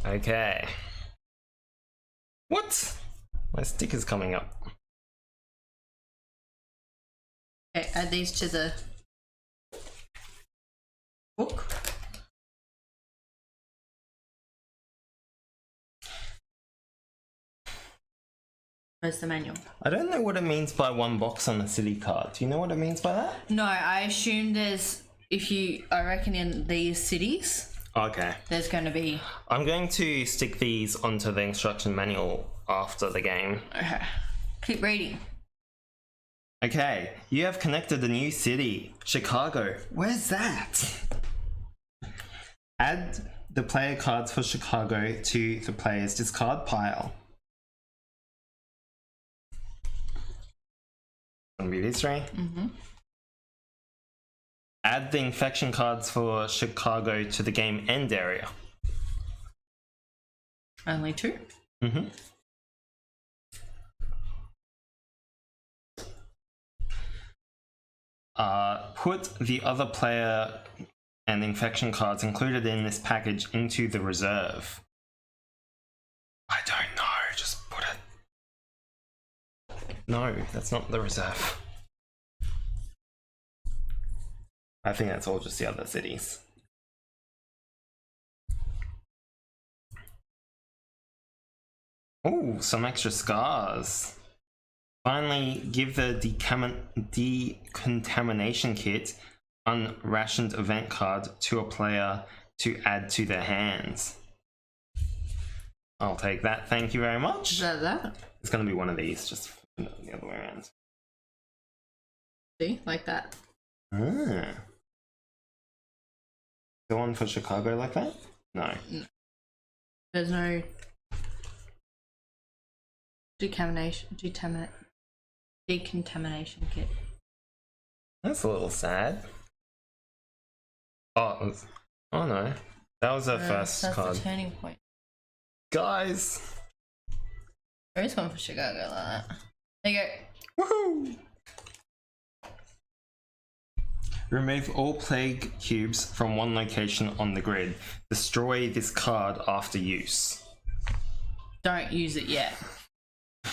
Okay. What? My sticker's coming up. Okay, add these to the book. Where's the manual? I don't know what it means by one box on a city card. Do you know what it means by that? No, I assume there's, I reckon in these cities, Okay. there's going to be... I'm going to stick these onto the instruction manual after the game. Okay. Keep reading. Okay, you have connected a new city, Chicago. Where's that? Add the player cards for Chicago to the player's discard pile. Gonna be this way. Mm-hmm. Add the infection cards for Chicago to the game end area. Only 2? Mm-hmm. Put the other player and infection cards included in this package into the reserve. I don't know, just put it. No, that's not the reserve. I think that's all just the other cities. Oh, some extra scars. Finally, give the decontamination kit unrationed event card to a player to add to their hands. I'll take that. Thank you very much. Is that? It's going to be one of these, just the other way around. See? Like that. Ah. Go on for Chicago like that? No. There's no decontamination kit. That's a little sad. Oh, oh no. That was our first that's card. the turning point. Guys! There is one for Chicago like that. There you go. Woohoo! Remove all plague cubes from one location on the grid. Destroy this card after use. Don't use it yet.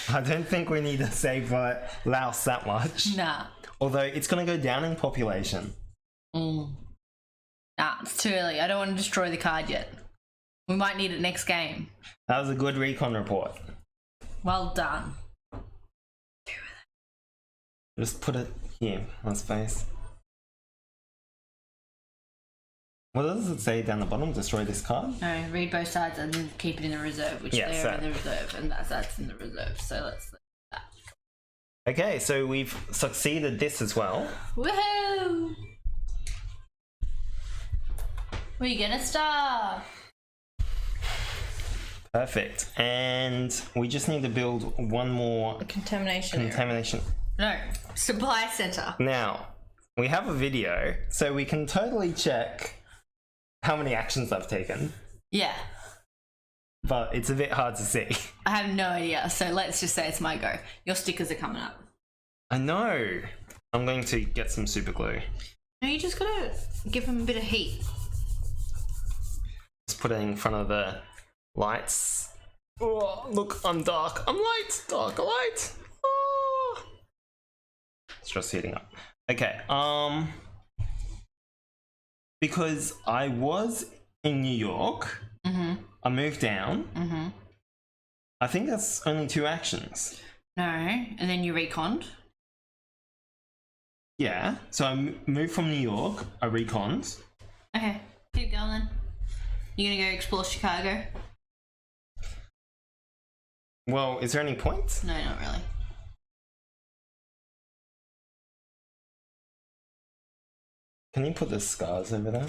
I don't think we need to save Laos that much. Nah. Although it's going to go down in population. Nah, it's too early. I don't want to destroy the card yet. We might need it next game. That was a good recon report. Well done. Just put it here on space. What does it say down the bottom? Destroy this card? No, read both sides and then keep it in the reserve, which Yeah, they're in the reserve, and that's in the reserve. So let's do that. Okay, so we've succeeded this as well. Woohoo! We get a star. Perfect. And we just need to build one more Contamination. No, supply center. Now, we have a video, so we can totally check how many actions I've taken, Yeah, but it's a bit hard to see. I have no idea. So let's just say it's my go. Your stickers are coming up. I know. I'm going to get some super glue. No, you just gotta give them a bit of heat. Just put it in front of the lights. Oh, look, I'm dark. I'm light. Dark light. Oh. It's just heating up. Okay, because I was in New York, I moved down. I think that's only 2 actions. No, and then you reconned. Yeah, so I moved from New York, I reconned. Okay, keep going. You gonna go explore Chicago? Well, is there any points? No, not really. Can you put the scars over there?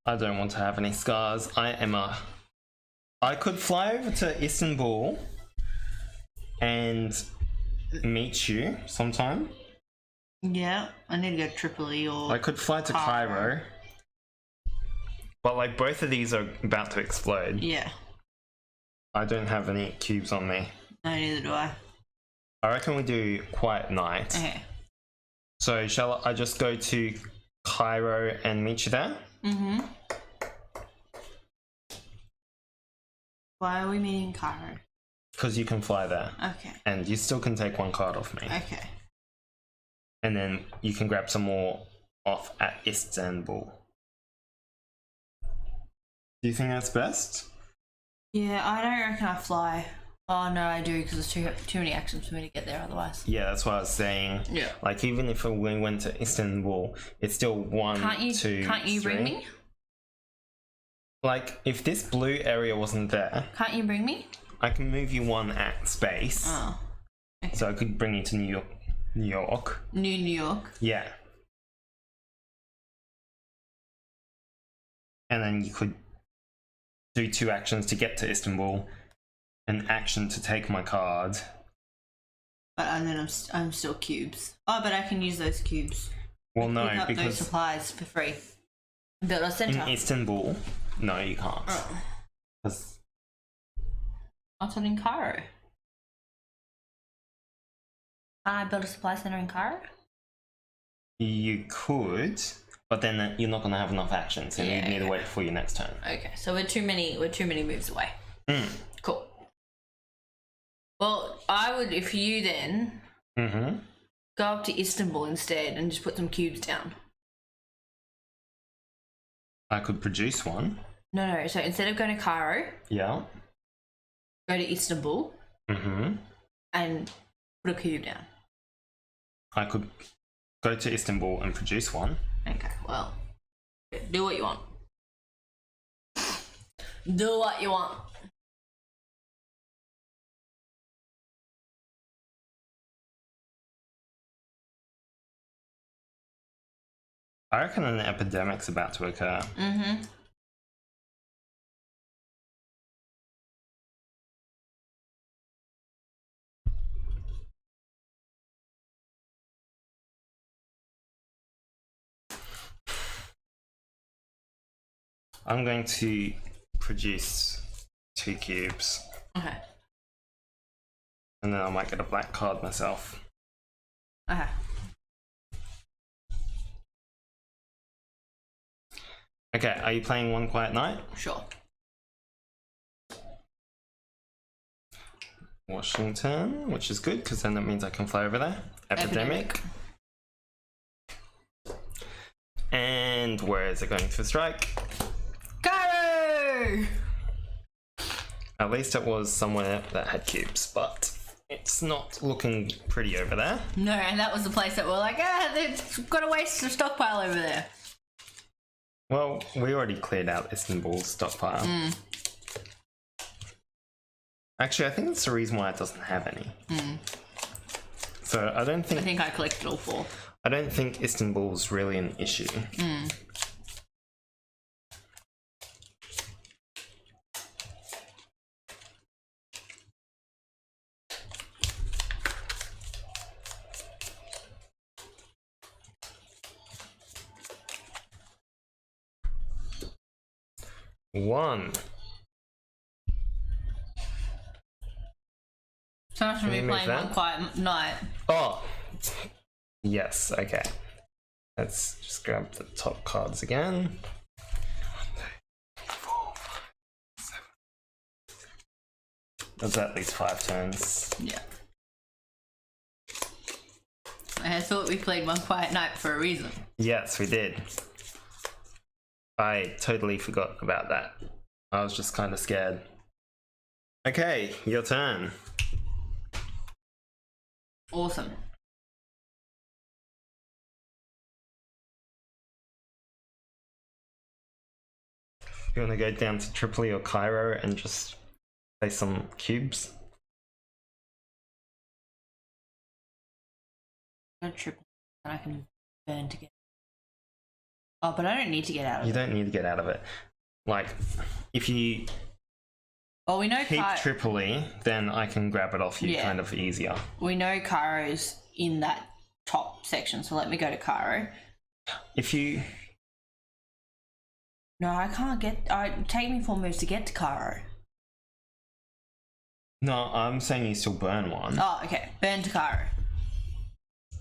I don't want to have any scars. I could fly over to Istanbul and meet you sometime. Yeah, I need to go to Tripoli or... I could fly to Cairo. But like both of these are about to explode. Yeah. I don't have any cubes on me. No, neither do I. I reckon we do Quiet Night. Okay. So shall I just go to Cairo and meet you there? Why are we meeting in Cairo? Because you can fly there. Okay. And you still can take 1 card off me. Okay. And then you can grab some more off at Istanbul. Do you think that's best? Yeah, I don't reckon I fly. Oh no, I do because there's too many actions for me to get there otherwise. Yeah, that's what I was saying. Yeah. Like even if we went to Istanbul, it's still 1, 2, Can't you 3. bring me? Like if this blue area wasn't there, Can't you bring me? I can move you 1 at space. Oh. Okay. So I could bring you to New York. New York. Yeah. And then you could do 2 actions to get to Istanbul, an action to take my card. But and then I'm still cubes. Oh, but I can use those cubes. Well, Pick no, up those because supplies for free. Build a center. in Istanbul, no, you can't. Oh. 'Cause What's in Cairo? Can I build a supply center in Cairo? you could, but then you're not going to have enough actions, and Yeah, you need to wait for your next turn. Okay, so we're too many moves away. Cool. Well, I would, if you then go up to Istanbul instead and just put some cubes down. I could produce 1. No. So instead of going to Cairo, Yeah. go to Istanbul and put a cube down. I could go to Istanbul and produce 1. Okay, well, do what you want. Do what you want. I reckon an epidemic's about to occur. Mm-hmm. I'm going to produce 2 cubes. Okay. And then I might get a black card myself. Okay. Okay, are you playing One Quiet Night? Sure. Washington, which is good because then that means I can fly over there. Epidemic. And where is it going for strike? Go! At least it was somewhere that had cubes, but it's not looking pretty over there. No, and that was the place that we're like, they've got a waste of stockpile over there. Well, we already cleared out Istanbul's stockpile. Actually, I think that's the reason why it doesn't have any. So I think I collected all 4. I don't think Istanbul's really an issue. One. So much for me you move playing that? One Quiet Night. Oh! Yes, okay. Let's just grab the top cards again. That's at least 5 turns. Yeah. I thought we played One Quiet Night for a reason. Yes, we did. I totally forgot about that. I was just kind of scared. Okay, your turn. Awesome. You want to go down to Tripoli or Cairo and just play some cubes? Go triple, and I can burn to get. Oh, but I don't need to get out of You it. don't need to get out of it. Like, if you Well, we know keep Tripoli, then I can grab it off you Yeah. kind of easier. we know Cairo's in that top section, so let me go to Cairo. If you... No, I can't get. Take me 4 moves to get to Cairo. No, I'm saying you still burn one. Oh, okay. Burn to Cairo.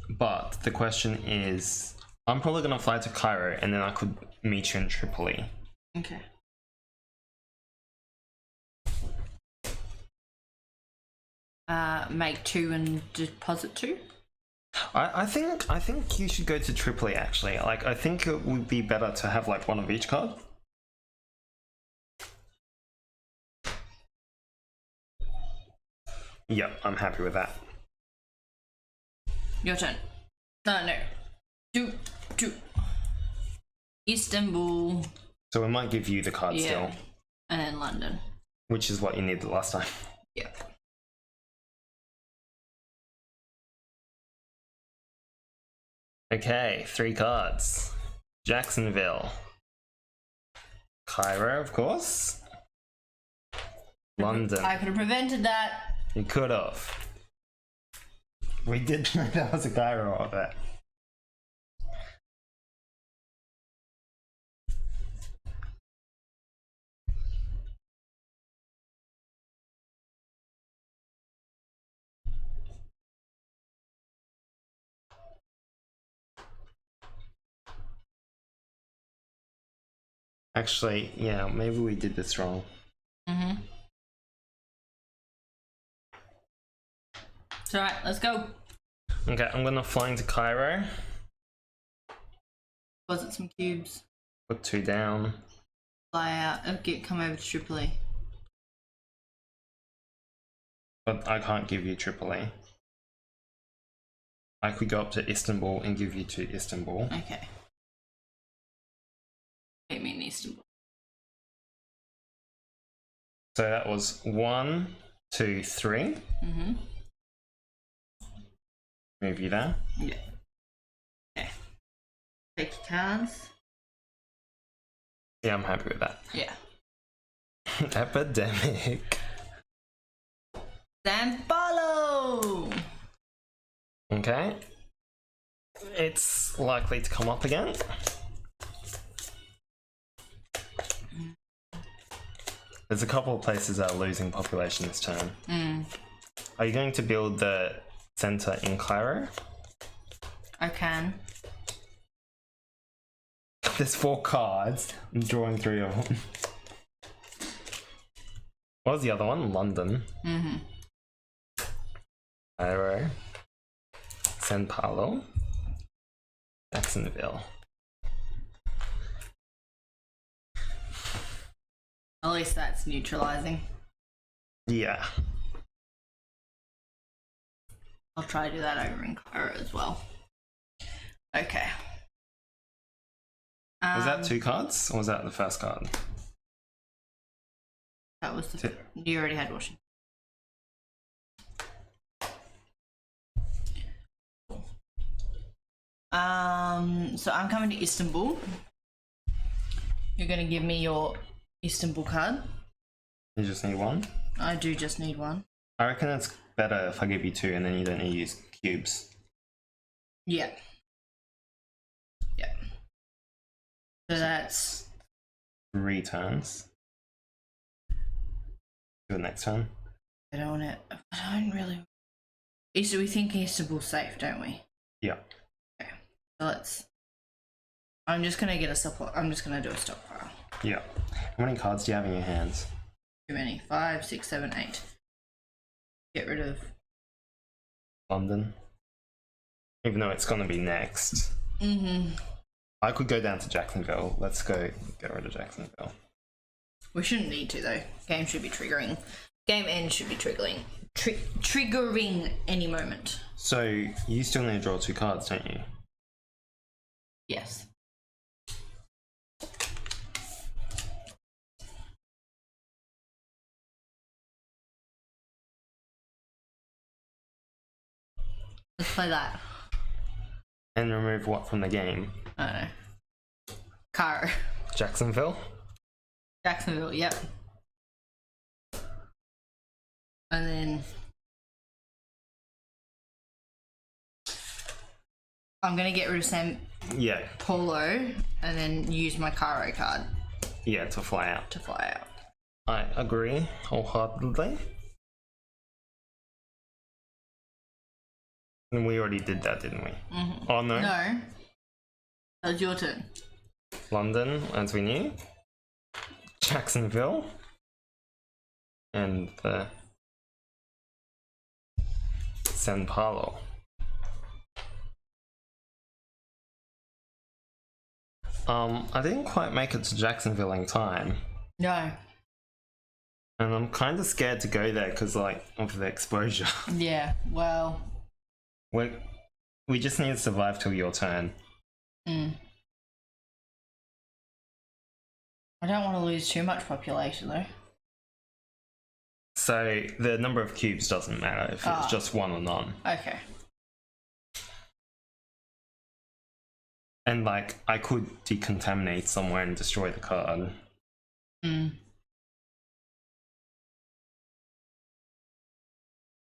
But the question is, I'm probably going to fly to Cairo and then I could meet you in Tripoli. Okay. Make 2 and deposit 2. I think you should go to Tripoli actually. Like, I think it would be better to have like one of each card. Yep, I'm happy with that. Your turn. No. Do. Istanbul. So we might give you the card Yeah. still, And then London. which is what you needed last time. Yeah. Okay, 3 cards. Jacksonville. Cairo, of course. London. I could have prevented that. You could have. We did know that was a Cairo of it. Actually, yeah, maybe we did this wrong. Mm-hmm. It's alright, let's go. Okay, I'm gonna fly into Cairo. Deposit some cubes. Put 2 down. Fly out. Come over to Tripoli. But I can't give you Tripoli. I could go up to Istanbul and give you to Istanbul. Okay. Meet me in Istanbul. So that was 1, 2, 3. Mm-hmm. Move you there. Yeah. Okay. Take your cards. Yeah, I'm happy with that. Yeah. Epidemic. San Paulo! Okay. It's likely to come up again. There's a couple of places that are losing population this turn. Are you going to build the center in Cairo? I can. There's 4 cards. I'm drawing 3 of them. What was the other one? London. Cairo. San Paulo. Jacksonville. At least that's neutralizing. Yeah. I'll try to do that over in Cairo as well. Okay. Was that 2 cards? Or was that the first card? That was the... You already had Washington. So I'm coming to Istanbul. You're going to give me your Istanbul card. You just need 1? I do just need 1. I reckon it's better if I give you 2 and then you don't need to use cubes. Yeah. Yeah. So that's 3 turns. Do the next turn. I don't really. We think Istanbul's safe, don't we? Yeah. Okay. So let's. I'm just gonna get a supply. I'm just gonna do a stockpile. Yeah. How many cards do you have in your hands? Too many. 5, 6, 7, 8. Get rid of London. Even though it's gonna be next. I could go down to Jacksonville. Let's go get rid of Jacksonville. We shouldn't need to though. Game should be triggering. Game end should be triggering. Triggering any moment. So you still need to draw 2 cards, don't you? Yes. Let's play that. And remove what from the game? I don't know. Cairo. Jacksonville? Jacksonville, yep. And then I'm gonna get rid of San Yeah. Paulo and then use my Cairo card Yeah, to fly out. to fly out. I agree wholeheartedly. And we already did that, didn't we? Oh no. No. That was your turn. London, as we knew. Jacksonville. And San Paulo. I didn't quite make it to Jacksonville in time. No. And I'm kind of scared to go there because, like, of the exposure. Yeah, well. We just need to survive till your turn. I don't want to lose too much population though. So the number of cubes doesn't matter if it's just 1 or none. Okay. And, like, I could decontaminate somewhere and destroy the card.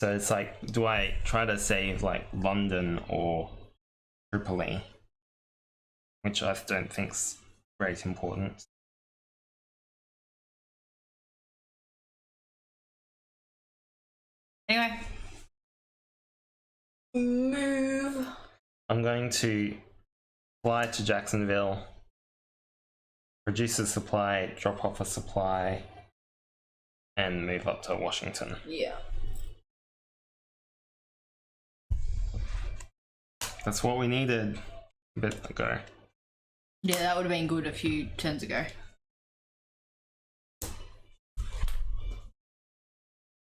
So it's like, do I try to save, like, London or Tripoli? Which I don't think's great importance. Anyway. Move. I'm going to fly to Jacksonville, produce a supply, drop off a supply, and move up to Washington. Yeah. That's what we needed a bit ago. Yeah, that would have been good a few turns ago.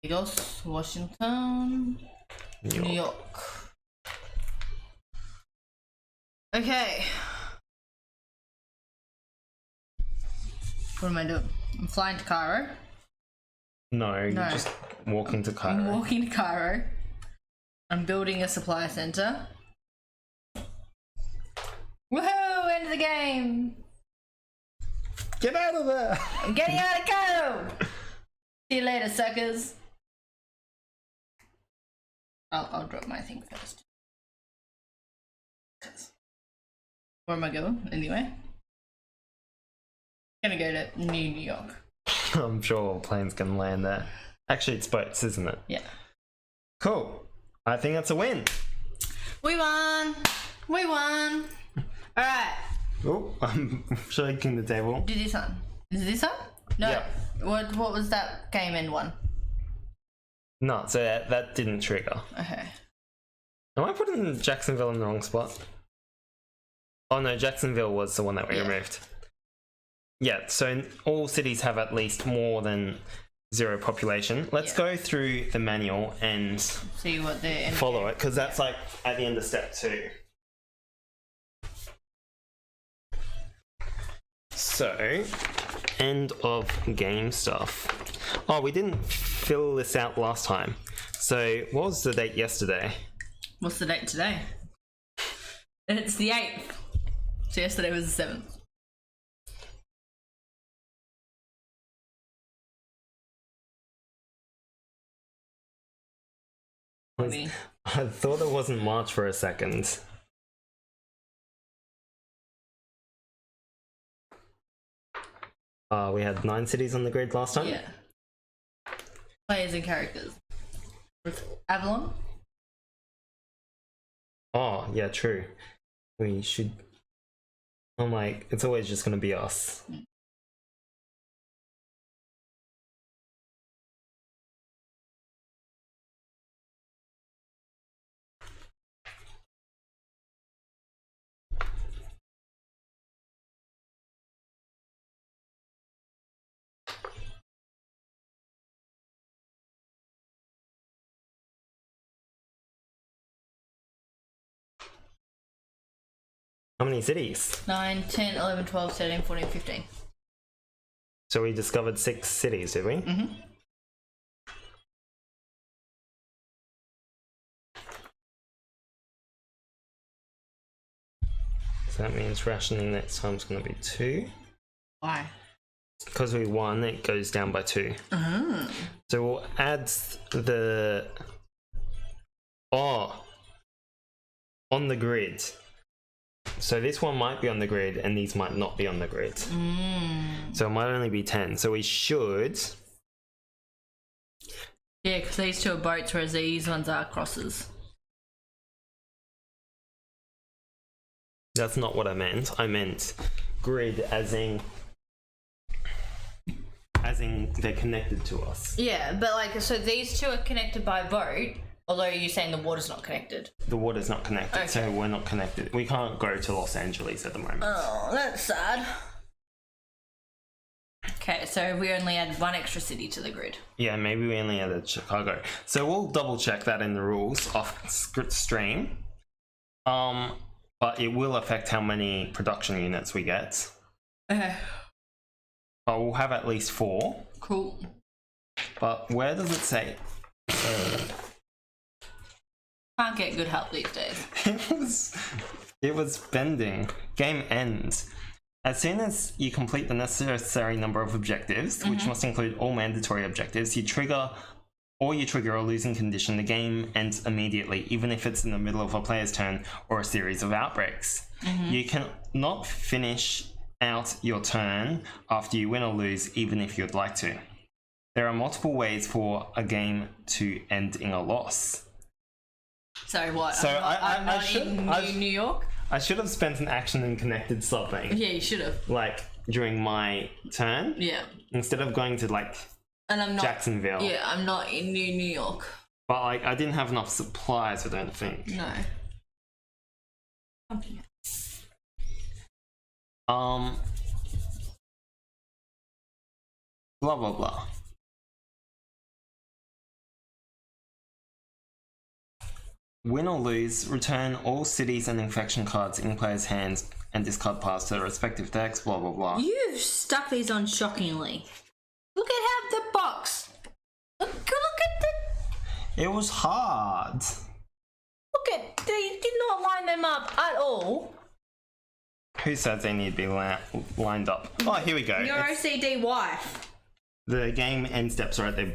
Lagos, Washington, New York. Okay. What am I doing? I'm flying to Cairo. No, you're just walking to Cairo. I'm walking to Cairo. I'm building a supply center. Woohoo! go into the game. Get out of there! I'm getting out of code. See you later, suckers. I'll drop my thing first. Where am I going anyway? Gonna go to New York. I'm sure planes can land there. Actually, it's boats, isn't it? Yeah. Cool. I think that's a win. We won. We won. All right. Oh, I'm shaking the table. Do this one. Is this one? No. Yeah. What was that game in one? No, so that didn't trigger. Okay. Am I putting Jacksonville in the wrong spot? Oh no, Jacksonville was the one that we removed. Yeah, so all cities have at least more than 0 population. Let's go through the manual and see what they're follow it, because that's like at the end of step 2. So, end of game stuff. Oh, we didn't fill this out last time. So, what was the date yesterday? What's the date today? It's the 8th. So yesterday was the 7th. I thought it wasn't March for a second. We had 9 cities on the grid last time? Yeah. Players and characters. Avalon? Oh, yeah, true. We should... I'm like, it's always just going to be us. How many cities? 9, 10, 11, 12, 13, 14, 15. So we discovered 6 cities, did we? Mm-hmm. So that means rationing next time is going to be 2. Why? Because we won, it goes down by 2. Uh-huh. So we'll add the... Oh! On the grid. So this one might be on the grid and these might not be on the grid. So it might only be 10. So we should... Yeah, because these 2 are boats, whereas these ones are crosses. That's not what I meant. I meant grid as in they're connected to us. Yeah, but like, so these 2 are connected by boat, although you're saying the water's not connected. The water's not connected, so we're not connected. We can't go to Los Angeles at the moment. Oh, that's sad. Okay, so we only add 1 extra city to the grid. Yeah, maybe we only added Chicago. So we'll double check that in the rules off stream. But it will affect how many production units we get. Okay. But we'll have at least 4. Cool. But where does it say? Can't get good help these days. It was bending. Game ends. As soon as you complete the necessary number of objectives, which must include all mandatory objectives, you trigger a losing condition. The game ends immediately, even if it's in the middle of a player's turn or a series of outbreaks. You cannot finish out your turn after you win or lose, even if you'd like to. There are multiple ways for a game to end in a loss. So what? So I'm not in New York? I should have spent an action and connected something. Yeah, you should have. Like, during my turn. Yeah. Instead of going to, like, and I'm not, Jacksonville. Yeah, I'm not in New York. But, like, I didn't have enough supplies, I don't think. No. Blah, blah, blah. Win or lose, return all cities and infection cards in players' hands and discard pass to the respective decks, blah, blah, blah. You've stuck these on shockingly. Look at how the box. Look at the... It was hard. Look at... They did not line them up at all. Who says they need to be lined up? Oh, here we go. Your OCD wife. The game end steps are at the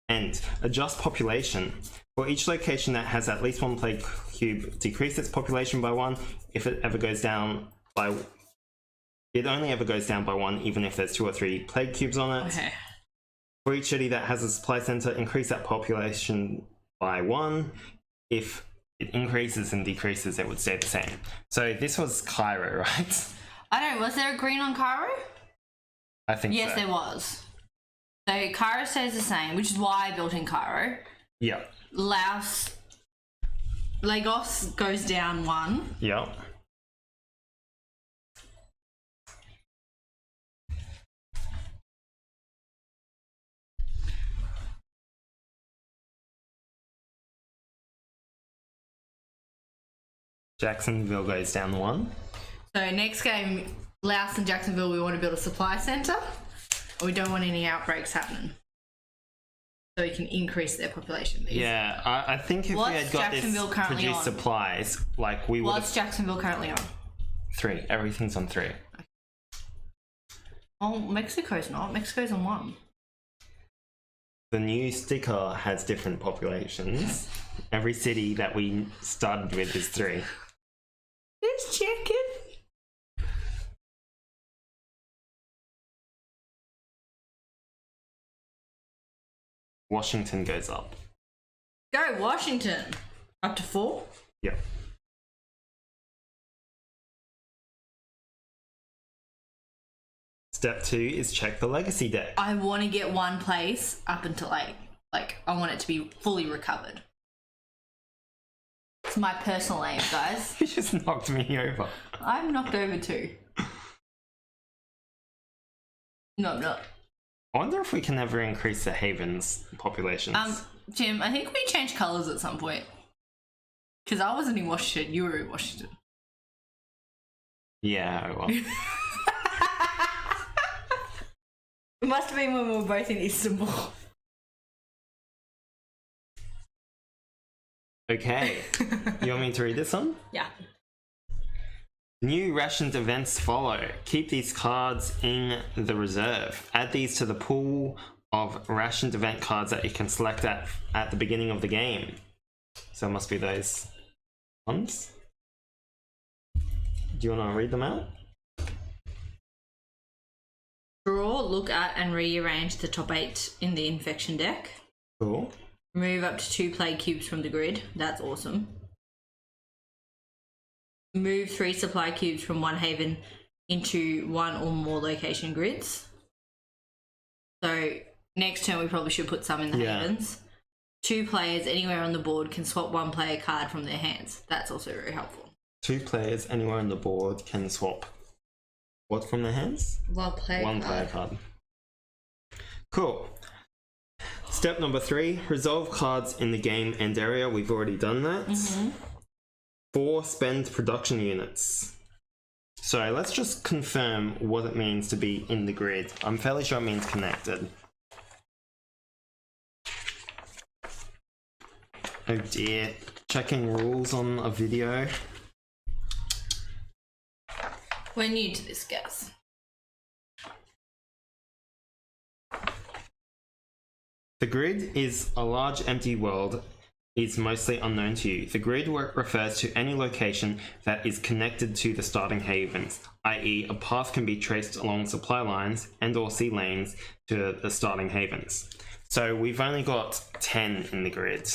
end. Adjust population. For each location that has at least one plague cube, decrease its population by 1. If it ever goes down by... It only ever goes down by 1, even if there's 2 or 3 plague cubes on it. Okay. For each city that has a supply center, increase that population by 1. If it increases and decreases, it would stay the same. So this was Cairo, right? I don't know, was there a green on Cairo? I think Yes, so. there was. So Cairo stays the same, which is why I built in Cairo. Yeah. Lagos goes down 1. Yeah. Jacksonville goes down 1. So next game, Laos and Jacksonville, we want to build a supply centre. Or we don't want any outbreaks happening. So we can increase their population. Yeah, I think if we What's had got Jacksonville this currently produced on? supplies, like we would What's Jacksonville currently on? 3. Everything's on 3. Oh, Mexico's not. Mexico's on 1. The new sticker has different populations. Every city that we started with is 3. Just checking. Washington goes up. Go Washington. Up to 4. Yeah. Step 2 is check the legacy deck. I want to get one place up until 8. Like, I want it to be fully recovered. It's my personal aim, guys. You just knocked me over. I'm knocked over too. No, I'm not. I wonder if we can ever increase the Havens populations. Jim, I think we changed colours at some point. Because I wasn't in Washington, you were in Washington. Yeah, well. It must have been when we were both in Istanbul. Okay. You want me to read this one? Yeah. New rationed events follow. Keep these cards in the reserve. Add these to the pool of rationed event cards that you can select at the beginning of the game. So it must be those ones. Do you want to read them out? Draw, look at, and rearrange the top 8 in the infection deck. Cool. Remove up to 2 plague cubes from the grid. That's awesome. Move 3 supply cubes from one haven into 1 or more location grids. So next turn we probably should put some in the havens. 2 players anywhere on the board can swap 1 player card from their hands. That's also very helpful. 2 players anywhere on the board can swap what from their hands? 1 player One player card. Cool. Step number 3, resolve cards in the game end area. We've already done that. 4, spend production units. So let's just confirm what it means to be in the grid. I'm fairly sure it means connected. Oh dear, checking rules on a video. We're new to this, guys. The grid is a large empty world is mostly unknown to you. The grid refers to any location that is connected to the starting havens, i.e. a path can be traced along supply lines and or sea lanes to the starting havens. So we've only got 10 in the grid.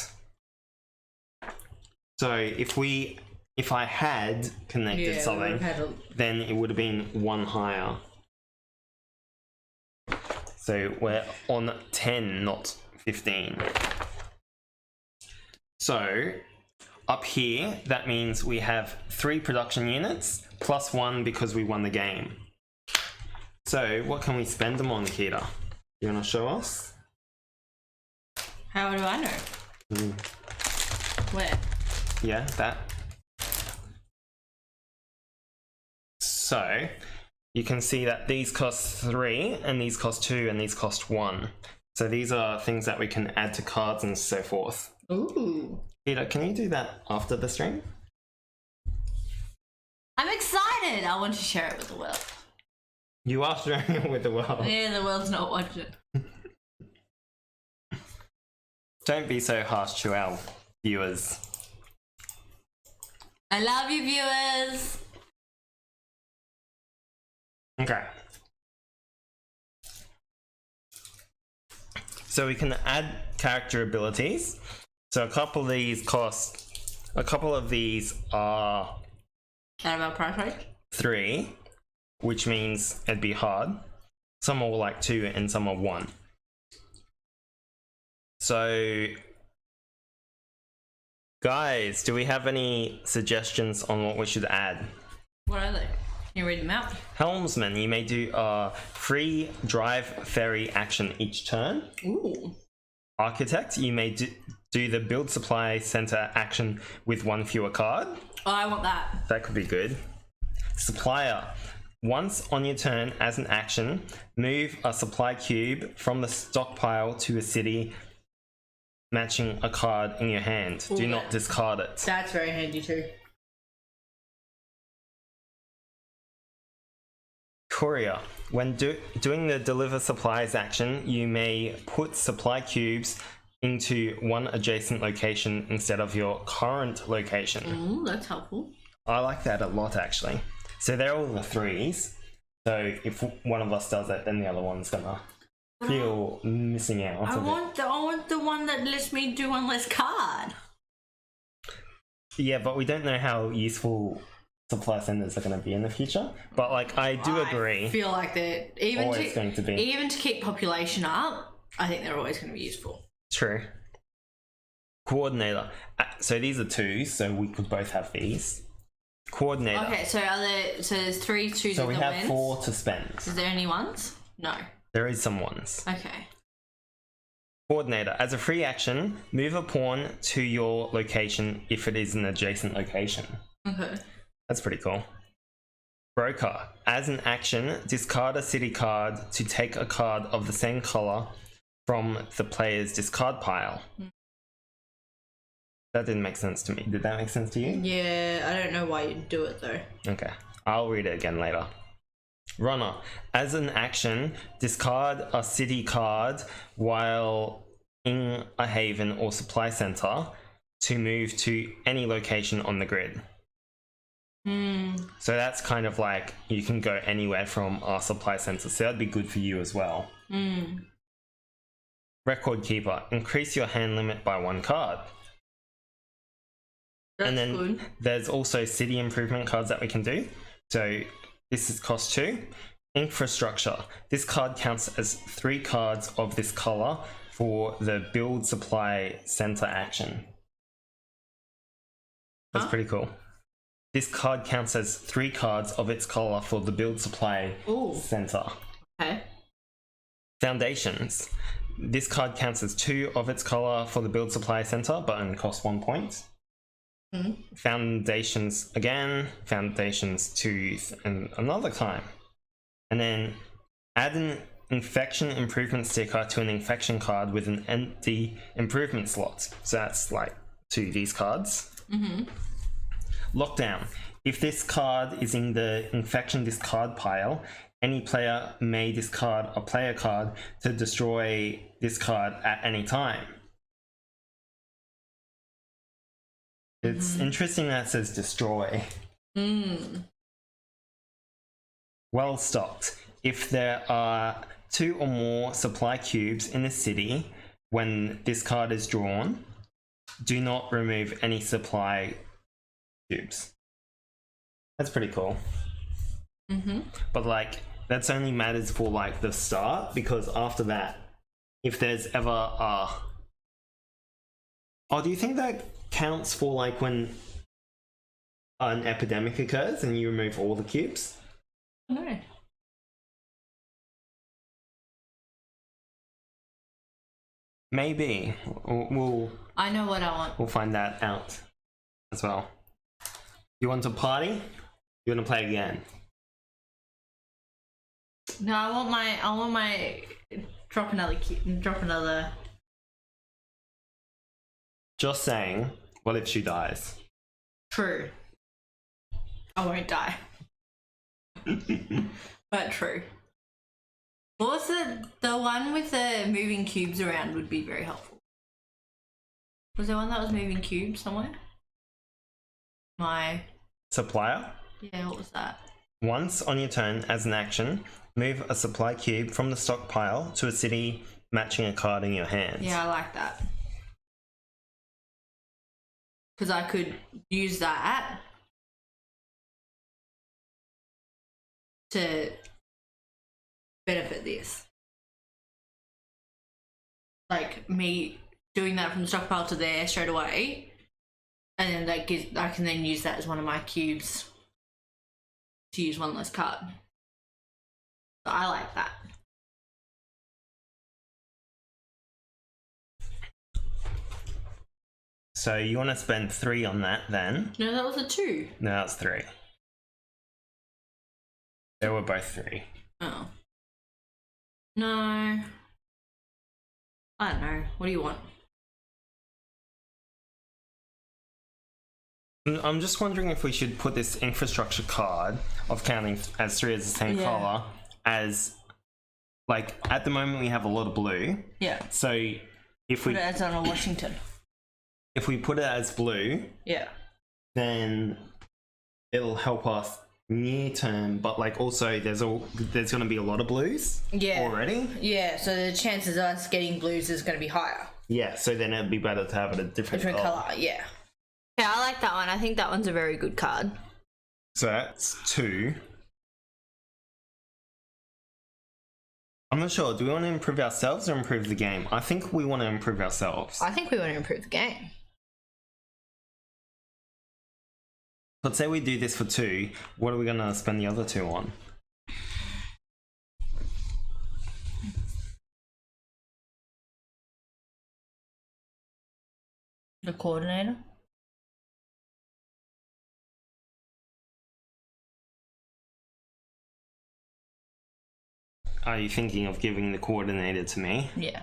So if I had connected something, then it would have been 1 higher. So we're on 10, not 15. So up here, that means we have 3 production units plus 1 because we won the game. So what can we spend them on, Kita? You want to show us? How do I know? Where? Yeah, that. So you can see that these cost 3 and these cost 2 and these cost 1. So these are things that we can add to cards and so forth. Ooh. Peter, can you do that after the stream? I'm excited! said I want to share it with the world. You are sharing it with the world. Yeah, the world's not watching. Don't be so harsh to our viewers. I love you, viewers. Okay. So we can add character abilities. So a couple of these are Out of our price range? 3, which means it'd be hard. Some are like 2 and some are 1. So, guys, do we have any suggestions on what we should add? What are they? Can you read them out? Helmsman, you may do a free drive ferry action each turn. Ooh. Architect, you may do the build supply center action with 1 fewer card. Oh, I want that. That could be good. Supplier, once on your turn as an action, move a supply cube from the stockpile to a city matching a card in your hand. Ooh, Do not discard it. That's very handy too. Courier, when doing the deliver supplies action, you may put supply cubes into one adjacent location instead of your current location. Ooh, that's helpful. I like that a lot, actually. So they're all the 3s. So if one of us does it, then the other one's gonna feel missing out. I want the one that lets me do one less card. Yeah, but we don't know how useful supply centers are going to be in the future. But like, I do agree. I feel like they're Always going to be. Even to keep population up, I think they're always going to be useful. True. Coordinator. So these are 2s, so we could both have these. Coordinator. Okay, so there's 3 choosing So we the have wins. 4 to spend. Is there any ones? No. There is some ones. Okay. Coordinator. As a free action, move a pawn to your location if it is an adjacent location. Okay. That's pretty cool. Broker. As an action, discard a city card to take a card of the same color from the player's discard pile. That didn't make sense to me. Did that make sense to you? Yeah, I don't know why you'd do it though. Okay. I'll read it again later. Runner. As an action, discard a city card while in a haven or supply center to move to any location on the grid. So that's kind of like you can go anywhere from our supply center. So that'd be good for you as well. Record keeper. Increase your hand limit by 1 card. That's and then good. There's also city improvement cards that we can do. So this is cost 2. Infrastructure. This card counts as 3 cards of this color for the build supply center action. That's pretty cool. This card counts as 3 cards of its color for the build supply center. Okay. Foundations. This card counts as 2 of its color for the build supply center, but only costs 1 point. Foundations again, foundations 2 and another time. And then add an infection improvement sticker to an infection card with an empty improvement slot. So that's like 2 of these cards. Lockdown. If this card is in the infection discard pile, any player may discard a player card to destroy this card at any time. It's interesting that it says destroy. Well stocked. If there are 2 or more supply cubes in a city when this card is drawn, do not remove any supply cubes. That's pretty cool. But like, that's only matters for like the start, because after that, if there's ever a... Oh, do you think that counts for like when an epidemic occurs and you remove all the cubes? No. Maybe. I know what I want. We'll find that out as well. You want to party? You want to play again? No, I want my drop another. Just saying, what if she dies? True. I won't die. But true. What was the one with the moving cubes around would be very helpful. Was there one that was moving cubes somewhere? Supplier. Yeah, what was that? Once on your turn, as an action, move a supply cube from the stockpile to a city matching a card in your hands. Yeah, I like that. Because I could use that to benefit this. Like me doing that from the stockpile to there straight away, and then I can then use that as one of my cubes to use one less card. So I like that. So you want to spend 3 on that then? No, that was a 2. No, that's 3. They were both 3. Oh. No. I don't know. What do you want? I'm just wondering if we should put this infrastructure card of counting as 3 as the same colour as, like, at the moment we have a lot of blue. Yeah. So if we Put it as on a Washington. if we put it as blue, Yeah. then it'll help us near term, but like also there's going to be a lot of blues already. Yeah, so the chances of us getting blues is going to be higher. Yeah, so then it'd be better to have it a different colour. Yeah. Yeah, I like that one. I think that one's a very good card. So that's 2. I'm not sure. Do we want to improve ourselves or improve the game? I think we want to improve ourselves. I think we want to improve the game. Let's say we do this for 2. What are we going to spend the other 2 on? The coordinator? Are you thinking of giving the coordinator to me? Yeah.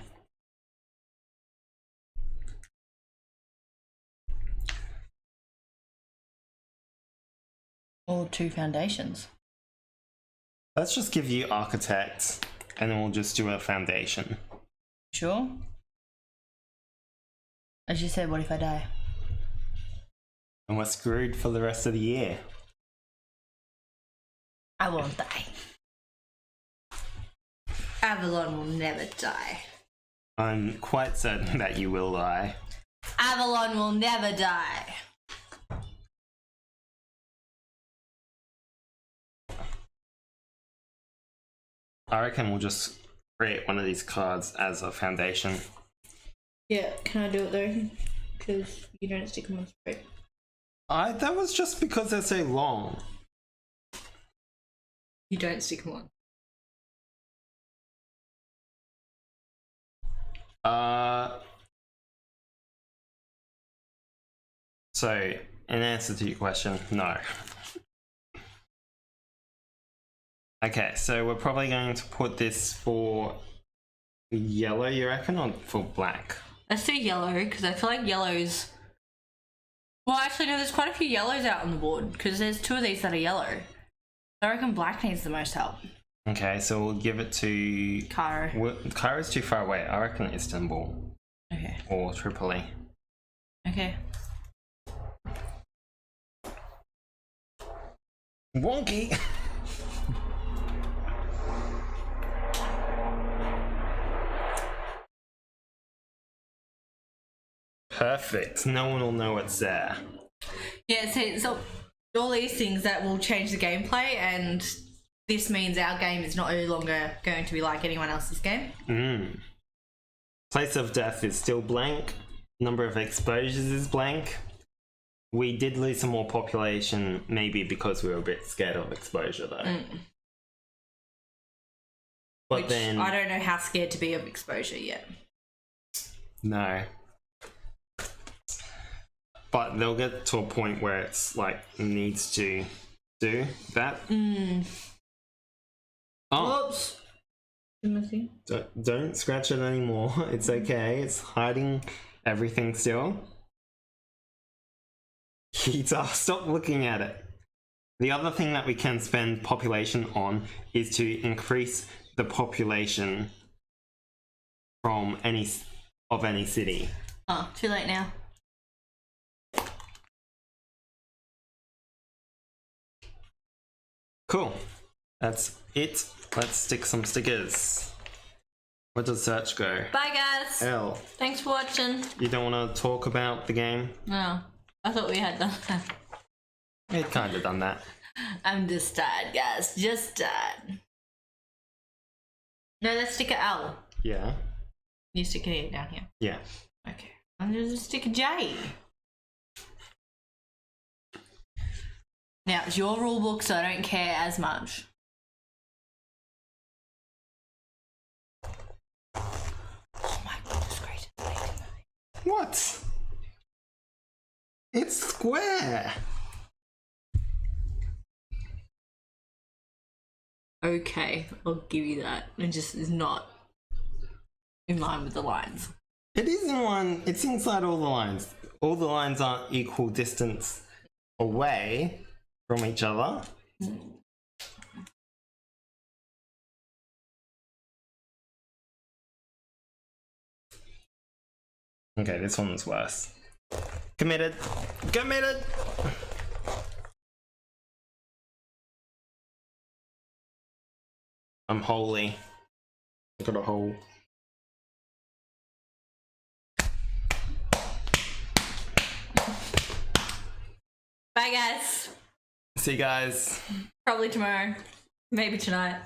Or 2 foundations. Let's just give you architect and then we'll just do a foundation. Sure? As you said, what if I die? And we're screwed for the rest of the year. I won't die. Avalon will never die. I'm quite certain that you will die. Avalon will never die. I reckon we'll just create one of these cards as a foundation. Yeah, can I do it though? Because you don't stick them on straight. That was just because they're so long. You don't stick them on. So, in answer to your question, no. Okay, so we're probably going to put this for yellow, you reckon, or for black? Let's do yellow, because I feel like yellow's... Well, actually, no, there's quite a few yellows out on the board, because there's 2 of these that are yellow. I reckon black needs the most help. Okay, so we'll give it to... Cairo. Cairo's too far away. I reckon Istanbul. Okay. Or Tripoli. Okay. Wonky! Perfect. No one will know it's there. Yeah, so all these things that will change the gameplay, and this means our game is not any longer going to be like anyone else's game. Place of death is still blank. Number of exposures is blank. We did lose some more population, maybe because we were a bit scared of exposure though. But Which then I don't know how scared to be of exposure yet. no. But they'll get to a point where it's like needs to do that. Oh, Oops. don't scratch it anymore. It's okay. It's hiding everything still. Kita, stop looking at it. The other thing that we can spend population on is to increase the population from any city. Oh, too late now. Cool. That's it. Let's stick some stickers. Where does search go? Bye, guys. L. Thanks for watching. You don't want to talk about the game? No, I thought we had done that. We'd kind of done that. I'm just tired, guys. Just tired. No, that's sticker L. Yeah. You stick it down here. Yeah. Okay. I'm just sticker J. Now, it's your rule book, so I don't care as much. Oh my goodness gracious. What? It's square. Okay, I'll give you that. It just is not in line with the lines. It is in one. It's inside all the lines. All the lines aren't equal distance away from each other. Okay, this one's worse. Committed. Committed. I'm holy. I got a hole. Bye, guys. See you guys. Probably tomorrow. Maybe tonight.